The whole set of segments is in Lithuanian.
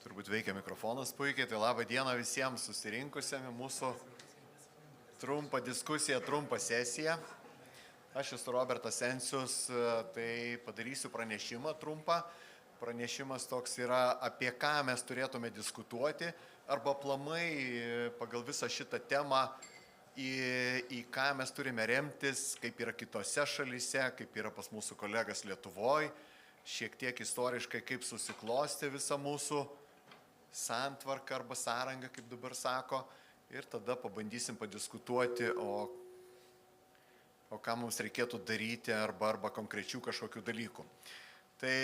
Turbūt veikia mikrofonas puikiai, tai labą dieną visiems susirinkusiems mūsų trumpą diskusiją, trumpą sesiją. Aš esu Robertas Ensius, tai padarysiu pranešimą trumpą. Pranešimas toks yra, apie ką mes turėtume diskutuoti, arba aplamai pagal visą šitą temą, į ką mes turime remtis, kaip yra kitose šalyse, kaip yra pas mūsų kolegas Lietuvoje, šiek tiek istoriškai, kaip susiklosti visą mūsų santvarką arba sąrangą, kaip dabar sako, ir tada pabandysim padiskutuoti, o ką mums reikėtų daryti arba konkrečių kažkokių dalykų. Tai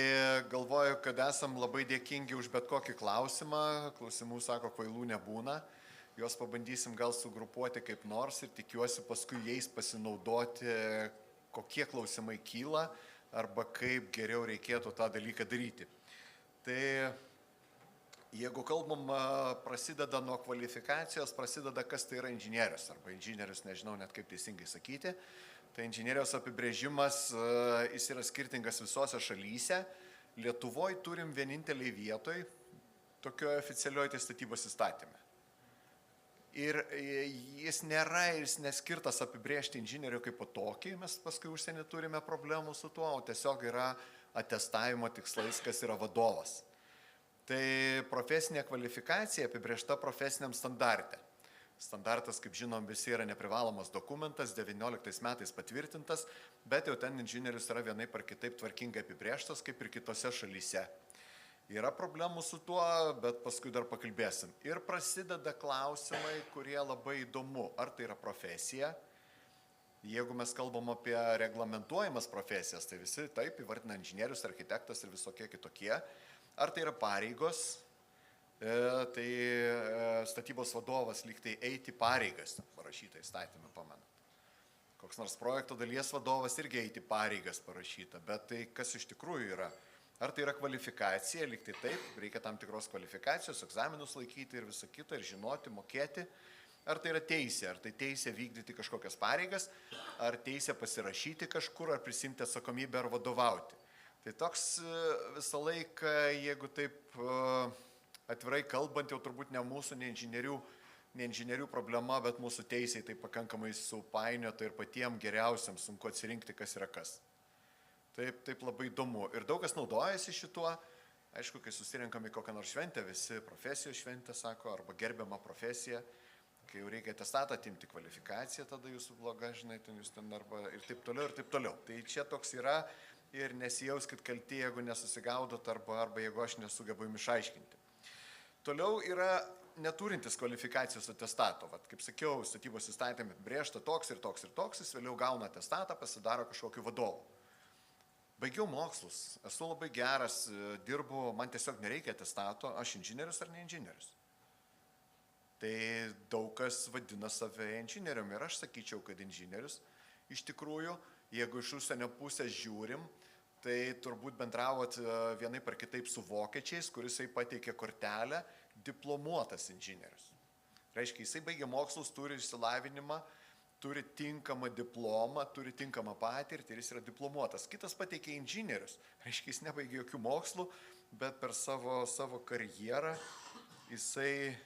galvoju, kad esam labai dėkingi už bet kokį klausimą, klausimų, sako, kvailų nebūna, juos pabandysim gal sugrupuoti kaip nors ir tikiuosi paskui jais pasinaudoti, kokie klausimai kyla arba kaip geriau reikėtų tą dalyką daryti. Tai jeigu kalbam, prasideda nuo kvalifikacijos, prasideda, kas tai yra inžinierius, arba inžinierius, nežinau net kaip teisingai sakyti, tai inžinierijos apibrėžimas, jis yra skirtingas visose šalyse. Lietuvoje turim vieninteliai vietoj tokioje oficialioje statybos įstatyme. Ir jis neskirtas apibrėžti inžinierių kaip po tokį, mes paskui užsienį turime problemų su tuo, o tiesiog yra atestavimo tikslais, kas yra vadovas. Tai profesinė kvalifikacija apibrėžta profesiniam standarte. Standartas, kaip žinom, visi yra neprivalomas dokumentas, 19 metais patvirtintas, bet jau ten inžinierius yra vienaip ar kitaip tvarkingai apibrėžtas, kaip ir kitose šalyse. Yra problemų su tuo, bet paskui dar pakalbėsim. Ir prasideda klausimai, kurie labai įdomu, ar tai yra profesija. Jeigu mes kalbam apie reglamentuojamas profesijas, tai visi taip įvardina inžinierius, architektas ir visokie kitokie. Ar tai yra pareigos, tai statybos vadovas lyg tai eiti pareigas, parašyta įstatymą, pamenat. Koks nors projekto dalies vadovas irgi eiti pareigas parašyta, bet tai kas iš tikrųjų yra? Ar tai yra kvalifikacija, lyg tai taip, reikia tam tikros kvalifikacijos, egzaminus laikyti ir visą kitą, ir žinoti, mokėti. Ar tai yra teisė, ar tai teisė vykdyti kažkokias pareigas, ar teisė pasirašyti kažkur, ar prisimti atsakomybę, ar vadovauti. Tai toks visą laiką, jeigu taip atvirai kalbant, jau turbūt ne mūsų, ne inžinierių problema, bet mūsų teisėjai tai pakankamai supainiota ir patiem geriausiam sunku atsirinkti, kas yra kas. Taip labai įdomu. Ir daug kas naudojasi šituo. Aišku, kai susirinkam į kokią nors šventę, visi profesijos šventę sako, arba gerbiamą profesiją, kai jau reikia atestatą atimti kvalifikaciją, tada jūsų bloga, žinai, jūs ten arba ir taip toliau, ir taip toliau. Tai čia toks yra. Ir nesijauskit kalti, jeigu nesusigaudot arba jeigu aš nesugebu jums išaiškinti. Toliau yra neturintis kvalifikacijos atestato. Vat, kaip sakiau, statybos įstatymė brėžta toks ir toks ir toks, jis vėliau gauna atestatą, pasidaro kažkokiu vadovu. Baigiau mokslus, esu labai geras, dirbu, man tiesiog nereikia atestato, aš inžinierius ar ne inžinierius. Tai daug kas vadina save inžinierium ir aš sakyčiau, kad inžinierius iš tikrųjų, jeigu iš užsienio pusės žiūrim, tai turbūt bendravot vienaip ar kitaip su vokiečiais, kuris pateikė kortelę diplomuotas inžinierius. Reiškia, jisai baigė mokslus, turi išsilavinimą, turi tinkamą diplomą, turi tinkamą patirtį ir jis yra diplomuotas. Kitas pateikė inžinierius. Reiškia, jis nebaigė jokių mokslų, bet per savo karjerą jisai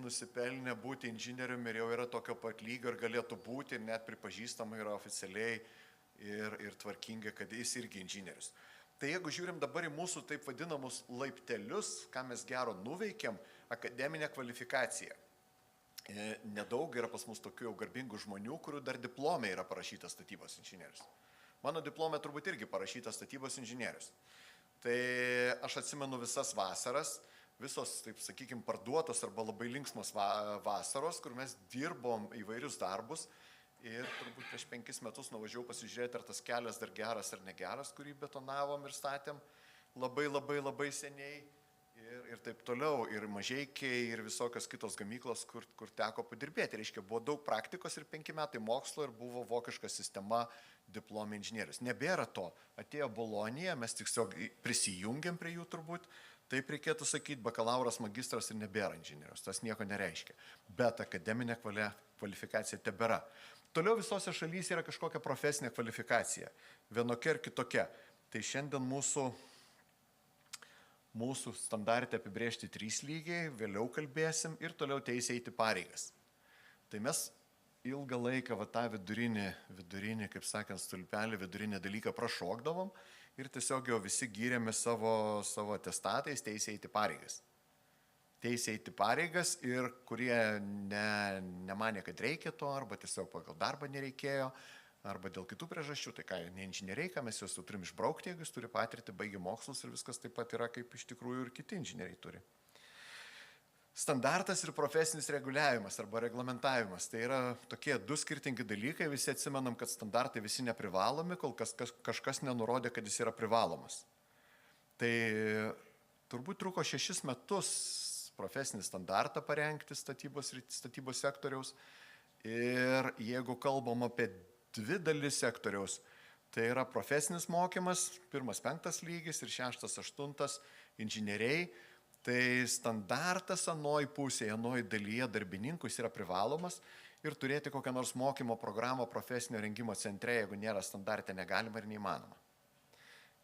nusipelnė būti inžinieriumi ir jau yra tokio pat lygio ir galėtų būti ir net pripažįstama yra oficialiai ir tvarkingai, kad jis irgi inžinierius. Tai jeigu žiūrim dabar į mūsų taip vadinamus laiptelius, ką mes gero nuveikėm, akademinę kvalifikaciją. Nedaug yra pas mus tokių jau garbingų žmonių, kurių dar diplome yra parašytas statybos inžinierius. Mano diplome turbūt irgi parašytas statybos inžinierius. Tai aš atsimenu visas vasaras, visos, taip sakykime, parduotos arba labai linksmos vasaros, kur mes dirbom įvairius darbus ir turbūt prieš 5 metus nuvažiavau pasižiūrėti, ar tas kelias dar geras ar negeras, kurį betonavom ir statėm labai seniai ir taip toliau, ir Mažeikiai, ir visokios kitos gamyklos, kur teko padirbėti. Reiškia, buvo daug praktikos ir 5 metai mokslo ir buvo vokiška sistema diplomė inžinierius. Nebėra to. Atėjo Bolonija, mes tiesiog prisijungiam prie jų turbūt. Taip reikėtų sakyti, bakalauras, magistras ir nebėra inžinierius, tas nieko nereiškia. Bet akademinė kvalifikacija tebėra. Toliau visose šalyse yra kažkokia profesinė kvalifikacija, vienokia ir kitokia. Tai šiandien mūsų Mūsų standarte apibrėžti 3 lygiai, vėliau kalbėsim ir toliau teisė eiti pareigas. Tai mes ilgą laiką tą vidurinį, kaip sakant, stulpelį, vidurinį dalyką prašokdavom ir tiesiog jau visi gyrėme savo atestatais teisė eiti pareigas. Teisė eiti pareigas ir kurie nemanė, kad reikia to, arba tiesiog pagal darbą nereikėjo, arba dėl kitų priežasčių, tai ką, ne inžinieriai, ką mes juos turim išbraukti, jeigu jis turi patirtį, baigė mokslus ir viskas taip pat yra, kaip iš tikrųjų ir kiti inžinieriai turi. Standartas ir profesinis reguliavimas arba reglamentavimas. Tai yra tokie 2 skirtingi dalykai, visi atsimenam, kad standartai visi neprivalomi, kol kažkas nenurodė, kad jis yra privalomas. Tai turbūt truko 6 metus profesinį standartą parengti statybos sektoriaus ir jeigu kalbam apie 2 dalis sektoriaus, tai yra profesinis mokymas, 1-5 lygis ir 6-8 inžinieriai. Tai standartas anoj pusėje, anoj dalyje darbininkų yra privalomas ir turėti kokią nors mokymo programą profesinio rengimo centre, jeigu nėra standarte, negalima ir neįmanoma.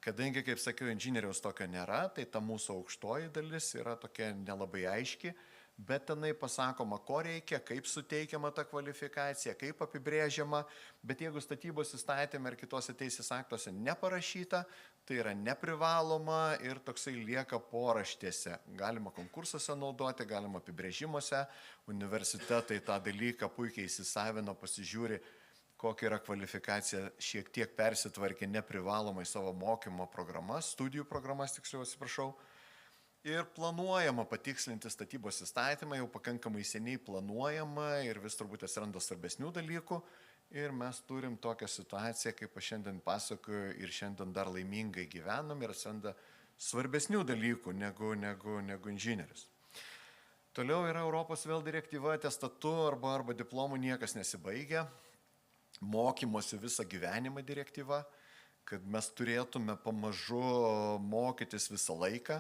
Kadangi, kaip sakiau, inžinieriaus tokio nėra, tai ta mūsų aukštoji dalis yra tokia nelabai aiški, bet tenai pasakoma, ko reikia, kaip suteikiama ta kvalifikacija, kaip apibrėžiama, bet jeigu statybos įstatymė ir kitose teisės aktuose neparašyta, tai yra neprivaloma ir toksai lieka poraštėse. Galima konkursuose naudoti, galima apibrėžimuose, universitetai tą dalyką puikiai įsisavino, pasižiūri, kokia yra kvalifikacija, šiek tiek persitvarkė neprivalomai savo mokymo programas, studijų programas, tiksliau atsiprašau. Ir planuojama patikslinti statybos įstatymą, jau pakankamai seniai planuojama ir vis turbūt atsiranda svarbesnių dalykų. Ir mes turim tokią situaciją, kaip aš šiandien pasakoju, ir šiandien dar laimingai gyvenam ir atsiranda svarbesnių dalykų negu inžinierius. Toliau yra Europos vėl direktyva, atestatu arba diplomų niekas nesibaigia. Mokymosi visą gyvenimą direktyva, kad mes turėtume pamažu mokytis visą laiką.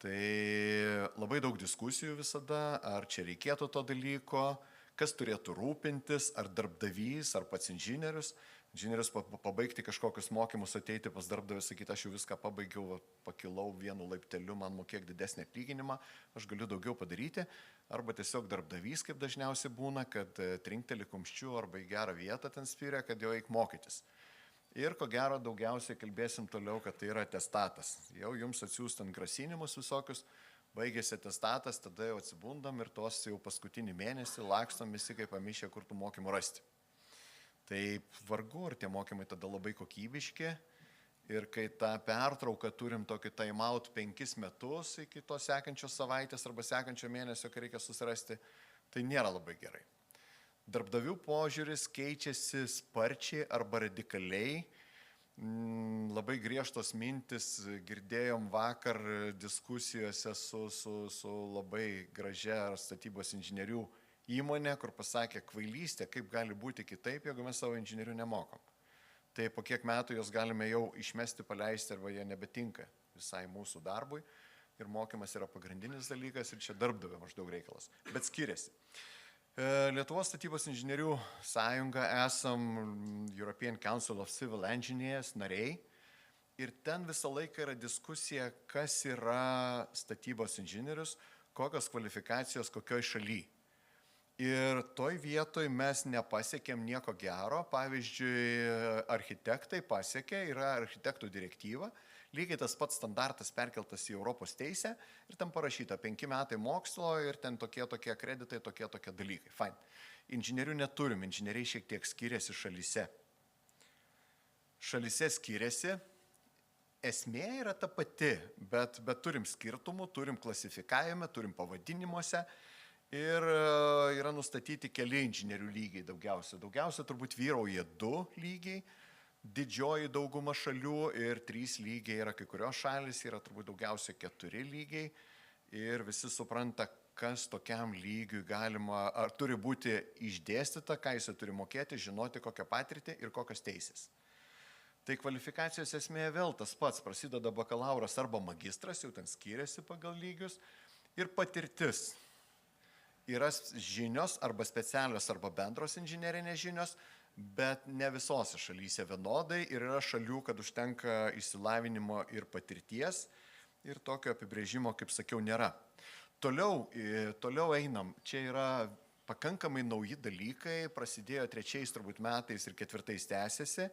Tai labai daug diskusijų visada, ar čia reikėtų to dalyko, kas turėtų rūpintis, ar darbdavys, ar pats inžinierius. Inžinierius pabaigti kažkokius mokymus, ateiti pas darbdavį, sakyti, aš jau viską pabaigiau, pakilau 1 laipteliu, man mokėk didesnį atlyginimą, aš galiu daugiau padaryti. Arba tiesiog darbdavys, kaip dažniausiai būna, kad trinkteli kumščiu arba į gerą vietą ten spyrė, kad jau eik mokytis. Ir ko gero daugiausiai kalbėsim toliau, kad tai yra atestatas. Jau jums atsiųs ten grasinimus visokius, baigėsi atestatas, tada jau atsibundam ir tos jau paskutinį mėnesį lakstom visi kaip pamišę, kur tų mokymų rasti. Tai vargu, ar tie mokymai tada labai kokybiški. Ir kai tą pertrauką turim tokį time out 5 metus iki to sekančios savaitės arba sekančio mėnesio, kai reikia susirasti, tai nėra labai gerai. Darbdavių požiūris keičiasi sparčiai arba radikaliai. Labai griežtos mintis girdėjom vakar diskusijose su labai gražia statybos inžinierių įmonė, kur pasakė, kvailystė, kaip gali būti kitaip, jeigu mes savo inžinierių nemokam. Tai po kiek metų jos galime jau išmesti, paleisti arba jie nebetinka visai mūsų darbui. Ir mokymas yra pagrindinis dalykas ir čia darbdavio maždaug reikalas, bet skiriasi. Lietuvos statybos inžinierių sąjunga esam European Council of Civil Engineers nariai ir ten visą laiką yra diskusija, kas yra statybos inžinierius, kokios kvalifikacijos kokioj šaly. Ir toj vietoj mes nepasiekėm nieko gero, pavyzdžiui, architektai pasiekė, yra architektų direktyva, lygiai tas pats standartas perkeltas į Europos teisę ir ten parašyta 5 metai mokslo ir ten tokie kreditai, tokie dalykai. Fine. Inžinierių neturim, inžinieriai šiek tiek skiriasi šalyse. Šalyse skiriasi, esmė yra ta pati, bet turim skirtumų, turim klasifikavime, turim pavadinimuose. Ir yra nustatyti keli inžinierių lygiai daugiausia. Daugiausia turbūt vyrauja 2 lygiai, didžioji dauguma šalių ir 3 lygiai yra kai kurios šalis, yra turbūt daugiausia 4 lygiai. Ir visi supranta, kas tokiam lygiui galima, ar turi būti išdėstyta, ką jis turi mokėti, žinoti kokią patirtį ir kokios teisės. Tai kvalifikacijos esmė vėl tas pats, prasideda bakalauras arba magistras, jau ten skiriasi pagal lygius, ir patirtis. Yra žinios arba specialios arba bendros inžinerinės žinios, bet ne visose šalyse vienodai ir yra šalių, kad užtenka išsilavinimo ir patirties ir tokio apibrėžimo, kaip sakiau, nėra. Toliau einam, čia yra pakankamai nauji dalykai, prasidėjo 3 turbūt metais ir 4 tęsiasi.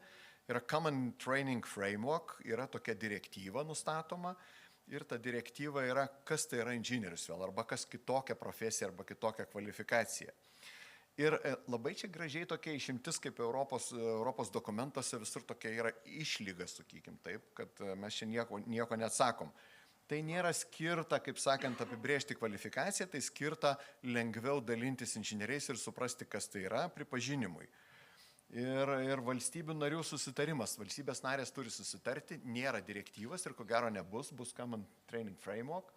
Yra Common Training Framework, yra tokia direktyva nustatoma ir ta direktyva yra, kas tai yra inžinierius vėl, arba kas kitokia profesija, arba kitokia kvalifikacija. Ir labai čia gražiai tokia išimtis, kaip Europos dokumentuose visur tokia yra išlyga, sakykim, taip, kad mes čia nieko neatsakom. Tai nėra skirta, kaip sakant, apibrėžti kvalifikaciją, tai skirta lengviau dalintis inžinieriais ir suprasti, kas tai yra, pripažinimui. Ir valstybių narių susitarimas. Valstybės narės turi susitarti, nėra direktyvas ir ko gero nebus, bus Common Training Framework.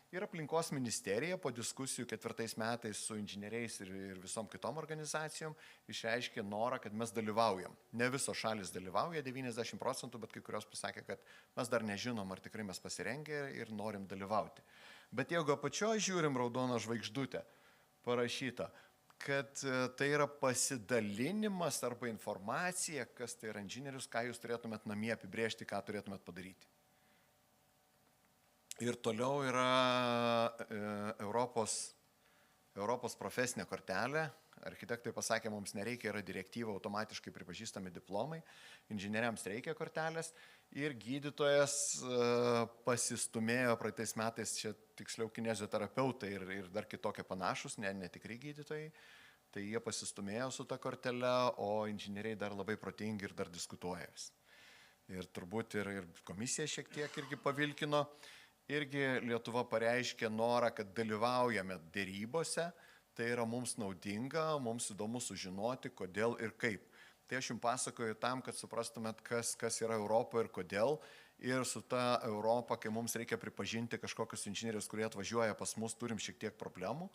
Ir aplinkos ministerija po diskusijų 4 metais su inžinieriais ir visom kitom organizacijom išreiškė norą, kad mes dalyvaujam. Ne visos šalis dalyvauja, 90%, bet kai kurios pasakė, kad mes dar nežinom, ar tikrai mes pasirengę ir norim dalyvauti. Bet jeigu apačioje žiūrim raudoną žvaigždutę parašyta, kad tai yra pasidalinimas arba informacija, kas tai yra inžinierius, ką jūs turėtumėt namie apibrėžti, ką turėtumėt padaryti. Ir toliau yra Europos profesinė kortelė. Architektai pasakė, mums nereikia, yra direktyva, automatiškai pripažįstami diplomai. Inžinieriams reikia kortelės. Ir gydytojas pasistumėjo praeitais metais, čia tiksliau kinezioterapeutai ir dar kitokie panašus, netikri gydytojai. Tai jie pasistumėjo su ta kortele, o inžinieriai dar labai protingi ir dar diskutuojas. Ir turbūt ir komisija šiek tiek irgi pavilkino. Irgi Lietuva pareiškė norą, kad dalyvaujame dėrybose, tai yra mums naudinga, mums įdomu sužinoti, kodėl ir kaip. Tai aš jums pasakoju tam, kad suprastumėt, kas yra Europa ir kodėl. Ir su ta Europa, kai mums reikia pripažinti kažkokius inžinierius, kurie atvažiuoja pas mus, turim šiek tiek problemų.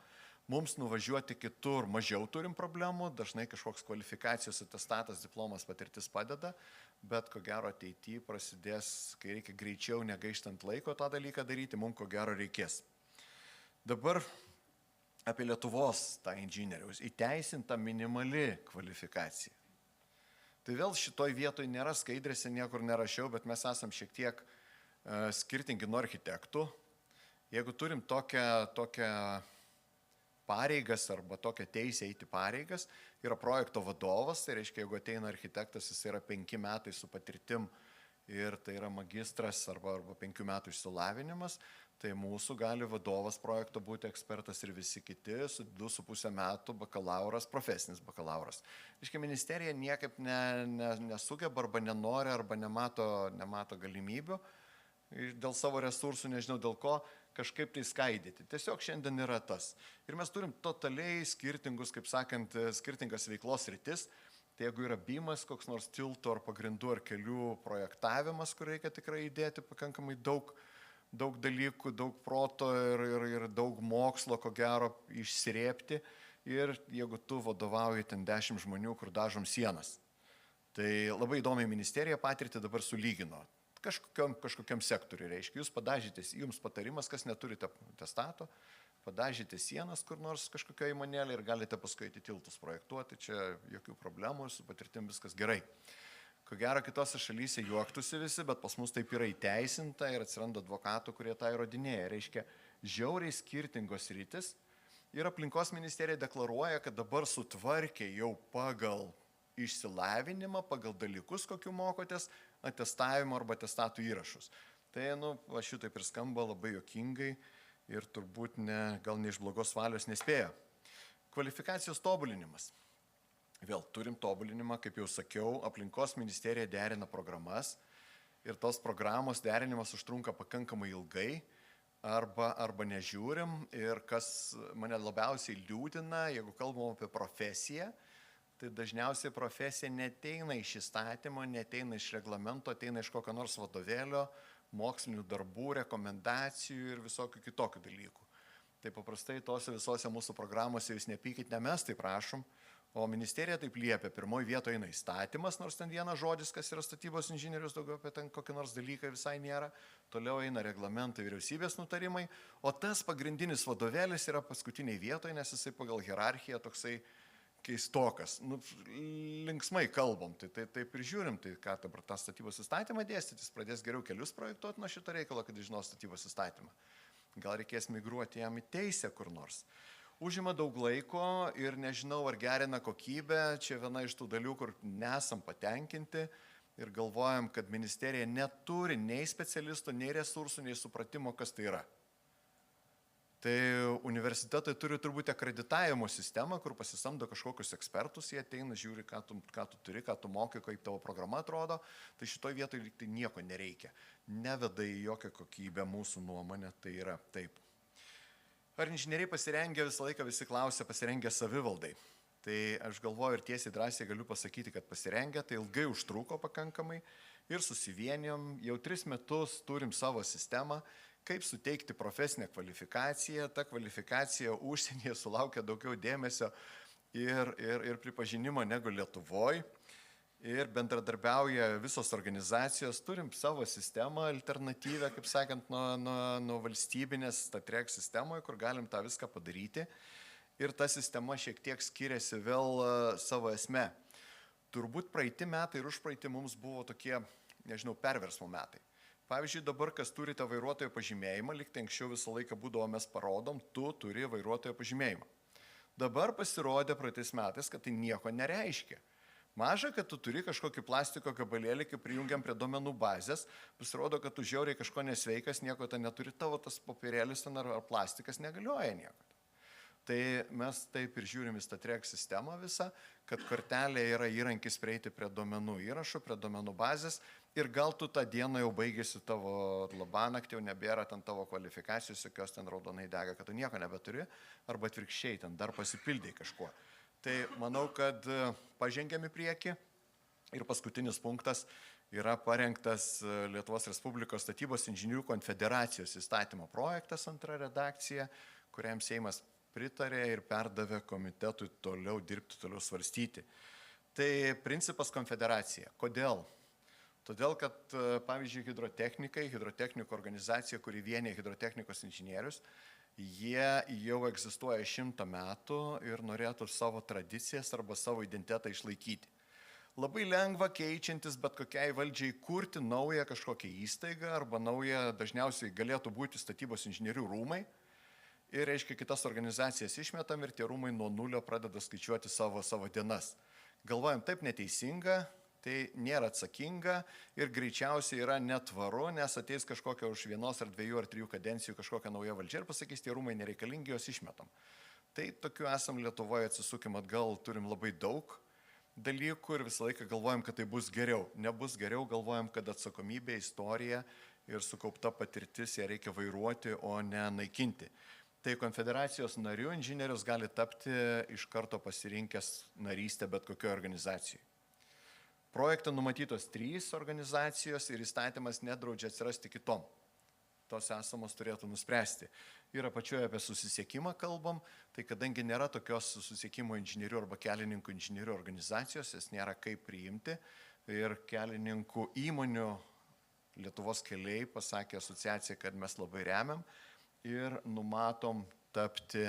Mums nuvažiuoti kitur mažiau turim problemų, dažnai kažkoks kvalifikacijos atestatas, diplomas, patirtis padeda, bet ko gero ateityje prasidės, kai reikia greičiau, negaištant laiko tą dalyką daryti, mums ko gero reikės. Dabar apie Lietuvos tą inžinieriaus įteisinta minimali kvalifikacija. Tai vėl šitoj vietoj nėra skaidrėse, niekur nerašiau, bet mes esam šiek tiek skirtingi nuo architektų. Jeigu turim tokią pareigas arba tokią teisę eiti pareigas, yra projekto vadovas, tai reiškia, jeigu ateina architektas, jis yra 5 metai su patirtim ir tai yra magistras arba 5 metų išsilavinimas, tai mūsų gali vadovas projekto būti ekspertas ir visi kiti su 2,5 metų bakalauras, profesinis bakalauras. Reiškia, ministerija niekaip nesugeba arba nenori arba nemato galimybių dėl savo resursų, nežinau dėl ko, kažkaip tai skaidyti. Tiesiog šiandien yra tas. Ir mes turim totaliai skirtingus, kaip sakant, skirtingas veiklos rytis. Tai jeigu yra BIM-as, koks nors tiltų ar pagrindų ar kelių projektavimas, kur reikia tikrai įdėti pakankamai daug dalykų, daug proto ir daug mokslo, ko gero, išsirėpti. Ir jeigu tu vadovauji ten 10 žmonių, kur dažom sienas. Tai labai įdomiai ministerija patirtį dabar sulygino. Kažkokiam sektoriui reiškia. Jūs padažyte, jums patarimas, kas neturite atestato, padažyte sienas kur nors kažkokio įmonėlė ir galite paskui eiti tiltus projektuoti, čia jokių problemų ir su patirtim viskas gerai. Ko gero kitose šalyse juoktųsi visi, bet pas mus taip yra įteisinta ir atsiranda advokatų, kurie tą įrodinėja. Reiškia, žiauriai skirtingos rytis ir aplinkos ministerija deklaruoja, kad dabar sutvarkė jau pagal išsilavinimą, pagal dalykus, kokiu mokotės, atestavimo arba atestatų įrašus. Tai, šitaip ir skamba labai juokingai ir turbūt gal ne iš blogos valios nespėja. Kvalifikacijos tobulinimas. Vėl turim tobulinimą, kaip jau sakiau, aplinkos ministerija derina programas ir tos programos derinimas užtrunka pakankamai ilgai arba nežiūrim ir kas mane labiausiai liūdina, jeigu kalbam apie profesiją, tai dažniausiai profesija neteina iš įstatymo, neteina iš reglamento, ateina iš kokio nors vadovėlio, mokslinių darbų, rekomendacijų ir visokių kitokių dalykų. Tai paprastai tose visose mūsų programose jūs nepykit, ne mes taip prašom, o ministerija taip liepia. Pirmoji vietoje eina įstatymas, nors ten vienas žodis, kas yra statybos inžinierius, daugiau apie ten kokį nors dalyką visai nėra. Toliau eina reglamentai, vyriausybės nutarimai, o tas pagrindinis vadovėlis yra paskutiniai vietoje, nes jisai pagal hierarchiją toksai keistokas. Nu, linksmai kalbam, tai taip ir žiūrim, tai ką dabar tą statybos įstatymą dėstyti, jis pradės geriau kelius projektuoti nuo šito reikalo, kad žino statybos įstatymą. Gal reikės migruoti jam į teisę kur nors. Užima daug laiko ir nežinau, ar gerina kokybę, čia viena iš tų dalių, kur nesam patenkinti ir galvojam, kad ministerija neturi nei specialistų, nei resursų, nei supratimo, kas tai yra. Tai universitetai turi turbūt akreditavimo sistemą, kur pasisamdo kažkokius ekspertus, jie ateina, žiūri, ką tu turi, ką tu moki, kaip tavo programa atrodo, tai šitoj vietoje tai nieko nereikia. Neveda į jokią kokybę mūsų nuomonę, tai yra taip. Ar inžinieriai pasirengę, visą laiką visi klausia, pasirengę savivaldai. Tai aš galvoju ir tiesiai drąsiai galiu pasakyti, kad pasirengę, tai ilgai užtruko pakankamai ir susivienijom, jau 3 metus turim savo sistemą, kaip suteikti profesinę kvalifikaciją, ta kvalifikacija užsienyje sulaukia daugiau dėmesio ir pripažinimo negu Lietuvoje. Ir bendradarbiauja visos organizacijos, turim savo sistemą alternatyvę, kaip sakant, nuo valstybinės TATREK sistemoje, kur galim tą viską padaryti. Ir ta sistema šiek tiek skiriasi vėl savo esme. Turbūt praeiti metai ir užpraeiti mums buvo tokie, nežinau, perversmo metai. Pavyzdžiui, dabar, kas turite vairuotojo pažymėjimą, lyg tai anksčiau visą laiką būdavo mes parodom, tu turi vairuotojo pažymėjimą. Dabar pasirodė praeitais metais, kad tai nieko nereiškia. Maža, kad tu turi kažkokį plastiko gabalėlį, kai prijungiam prie duomenų bazės, pasirodo, kad tu žiauriai kažko nesveikas, nieko ten neturi, tavo tas popierėlis ten ar plastikas negalioja nieko. Tai mes taip ir žiūrim į TATREK sistemą visą, kad kortelė yra įrankis prieiti prie duomenų įrašų, prie duomenų bazės ir gal tu tą dieną jau baigėsi tavo labanaktį, jau nebėra ten tavo kvalifikacijos, jokios ten raudonai dega, kad tu nieko nebeturi, arba atvirkščiai ten dar pasipildai kažkuo. Tai manau, kad pažengiam į priekį ir paskutinis punktas yra parengtas Lietuvos Respublikos statybos inžinierių konfederacijos įstatymo projektas, antra redakcija, kuriam Seimas pritarė ir perdavė komitetui toliau dirbti, toliau svarstyti. Tai principas konfederacija. Kodėl? Todėl, kad pavyzdžiui hidrotechnikų organizacija, kuri vienyje hidrotechnikos inžinierius, jie jau egzistuoja 100 metų ir norėtų savo tradicijas arba savo identitetą išlaikyti. Labai lengva keičiantis bet kokiai valdžiai kurti naują kažkokią įstaigą arba naują, dažniausiai galėtų būti statybos inžinierių rūmai. Ir, reiškia, kitas organizacijas išmetam ir tie rūmai nuo nulio pradeda skaičiuoti savo dienas. Galvojam, taip neteisinga, tai nėra atsakinga ir greičiausiai yra netvaru, nes ateis kažkokia už 1 ar 2 ar 3 kadencijų kažkokia nauja valdžia ir pasakys, tie rūmai nereikalingi, jos išmetam. Tai tokiu esam Lietuvoje, atsisukim atgal, turim labai daug dalykų ir visą laiką galvojam, kad tai bus geriau. Nebus geriau, galvojam, kad atsakomybė, istorija ir sukaupta patirtis ją reikia vairuoti, o ne naikinti. Tai konfederacijos narių inžinierius gali tapti iš karto pasirinkęs narystę bet kokioje organizacijoje. Projekte numatytos 3 organizacijos ir įstatymas nedraudžia atsirasti kitom. Tos esamos turėtų nuspręsti. Ir apačioje apie susisiekimą kalbam, tai kadangi nėra tokios susisiekimo inžinierių arba kelininkų inžinierių organizacijos, jas nėra kaip priimti. Ir kelininkų įmonių Lietuvos keliai pasakė asociacija, kad mes labai remiam ir numatom tapti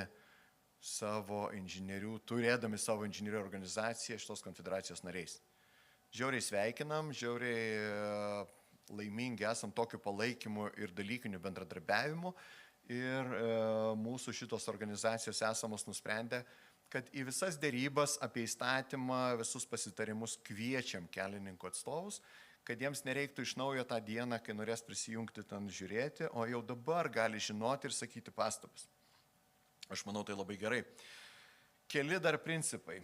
savo inžinierių, turėdami savo inžinierių organizaciją šitos konfederacijos nariais. Žiauriai sveikinam, žiauriai laimingi esam tokiu palaikymu ir dalykiniu bendradarbiavimu ir mūsų šitos organizacijos esamos nusprendę, kad į visas dėrybas apie įstatymą, visus pasitarimus kviečiam kelininkų atstovus, kad jiems nereiktų iš naujo tą dieną, kai norės prisijungti ten žiūrėti, o jau dabar gali žinoti ir sakyti pastabas. Aš manau, tai labai gerai. Keli dar principai.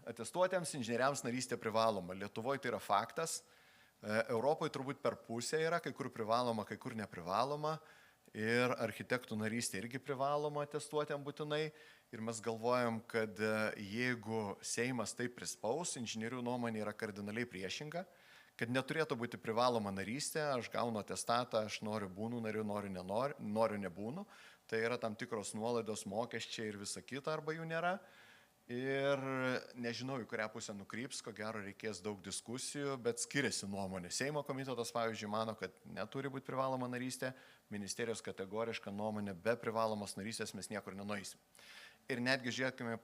Atestuotiems inžinieriams narystė privaloma. Lietuvoje tai yra faktas. Europoje turbūt per pusę yra, kai kur privaloma, kai kur neprivaloma. Ir architektų narystė irgi privaloma atestuotėm būtinai. Ir mes galvojam, kad jeigu Seimas tai prispaus, inžinierių nuomonė yra kardinaliai priešinga, kad neturėtų būti privaloma narystė, aš gaunu atestatą, aš noriu būnu nariu, noriu nebūnu. Tai yra tam tikros nuolaidos, mokesčiai ir visa kita, arba jų nėra. Ir nežinau, į kurią pusę nukryps, ko gero reikės daug diskusijų, bet skiriasi nuomonė. Seimo komitetas, pavyzdžiui, mano, kad neturi būti privaloma narystė, ministerijos kategoriška nuomonė, be privalomos narystės mes niekur nenueisim. Ir netgi žiūrėkime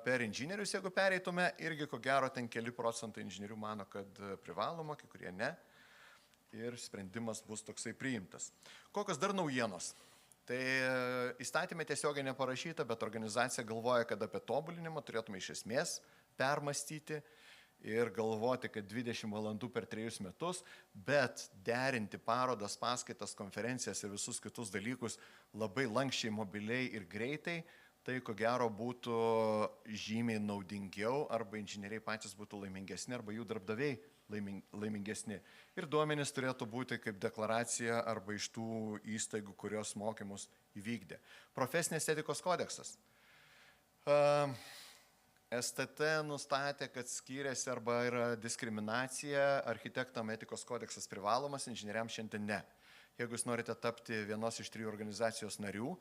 per inžinierius, jeigu pereitume, irgi ko gero ten keli procentai inžinierių mano, kad privaloma, kai kurie ne. Ir sprendimas bus toksai priimtas. Kokios dar naujienos? Tai įstatymė tiesiogiai neparašyta, bet organizacija galvoja, kad apie tobulinimą turėtume iš esmės permastyti ir galvoti, kad 20 valandų per 3 metus, bet derinti parodas, paskaitas, konferencijas ir visus kitus dalykus labai lankščiai, mobiliai ir greitai, tai ko gero būtų žymiai naudingiau, arba inžinieriai patys būtų laimingesni, arba jų darbdaviai laimingesni. Ir duomenys turėtų būti kaip deklaracija arba iš tų įstaigų, kurios mokymus įvykdė. Profesinės etikos kodeksas. STT nustatė, kad skiriasi arba yra diskriminacija, architektam etikos kodeksas privalomas, inžinieriams šiandien ne. Jeigu jūs norite tapti vienos iš 3 organizacijos narių,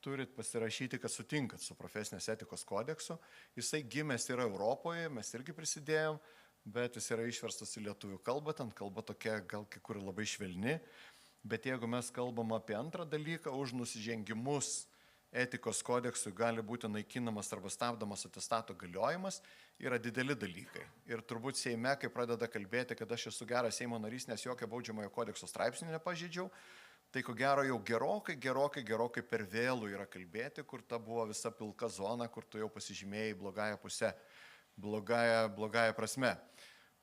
turit pasirašyti, kad sutinkat su profesinės etikos kodeksu. Jisai gimęs yra Europoje, mes irgi prisidėjom, bet jis yra išverstas į lietuvių kalbą, ten kalba tokia gal kai kur labai švelni, bet jeigu mes kalbam apie antrą dalyką, už nusižengimus etikos kodeksui gali būti naikinamas arba stabdomas atestato galiojimas, yra dideli dalykai. Ir turbūt Seime, kai pradeda kalbėti, kad aš esu geras Seimo narys, nes jokio baudžiamojo kodekso straipsnį nepažeidžiau, tai ko gero jau gerokai per vėlų yra kalbėti, kur ta buvo visa pilka zona, kur tu jau pasižymėjai blogąją pusę, blogąją prasme.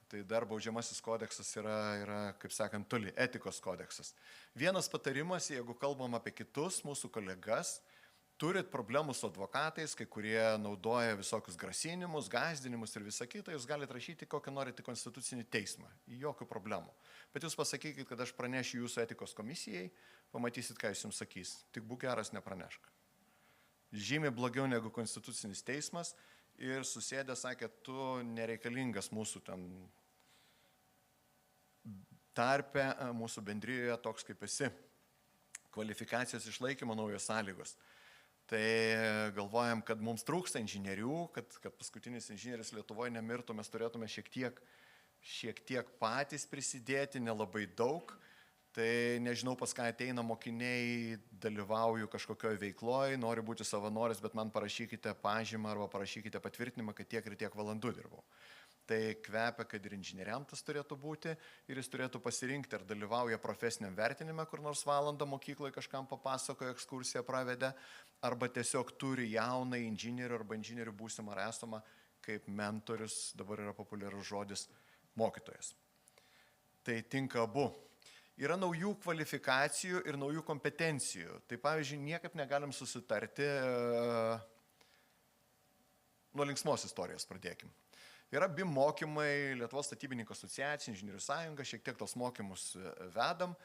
Tai dar baudžiamasis kodeksas yra, kaip sakant, toli, etikos kodeksas. Vienas patarimas, jeigu kalbam apie kitus mūsų kolegas, turit problemų su advokatais, kai kurie naudoja visokius grasinimus, gąsdinimus ir visą kitą, jūs galite rašyti kokią norite konstitucinį teismą, jokių problemų. Bet jūs pasakykit, kad aš pranešiu jūsų etikos komisijai, pamatysit, ką jums sakys. Tik būk geras, nepranešk. Žymiai blogiau negu konstitucinis teismas. Ir susėdė, sakė, tu nereikalingas mūsų ten tarpe, mūsų bendrijoje toks kaip esi. Kvalifikacijos išlaikymo naujos sąlygos. Tai galvojam, kad mums trūksta inžinierių, kad paskutinis inžinieris Lietuvoje nemirtų, mes turėtume šiek tiek patys prisidėti, nelabai daug. Tai nežinau, pas ką ateina mokiniai, dalyvauju kažkokioje veikloje, noriu būti savanoris, bet man parašykite pažymą arba parašykite patvirtinimą, kad tiek ir tiek valandų dirbau. Tai kvepia, kad ir inžinieriam tas turėtų būti ir jis turėtų pasirinkti, ar dalyvauja profesiniam vertinime, kur nors valandą mokykloje kažkam papasakoja, ekskursiją pravedė, arba tiesiog turi jauną inžinierių arba inžinierių būsimą ar esamą, kaip mentorius, dabar yra populiarus žodis, mokytojas. Tai tinka abu. Yra naujų kvalifikacijų ir naujų kompetencijų. Tai pavyzdžiui, niekaip negalim susitarti, nuo linksmos istorijos pradėkim. Yra BIM mokymai, Lietuvos statybininkų asociacija, Inžinierių sąjunga, šiek tiek tos mokymus vedam.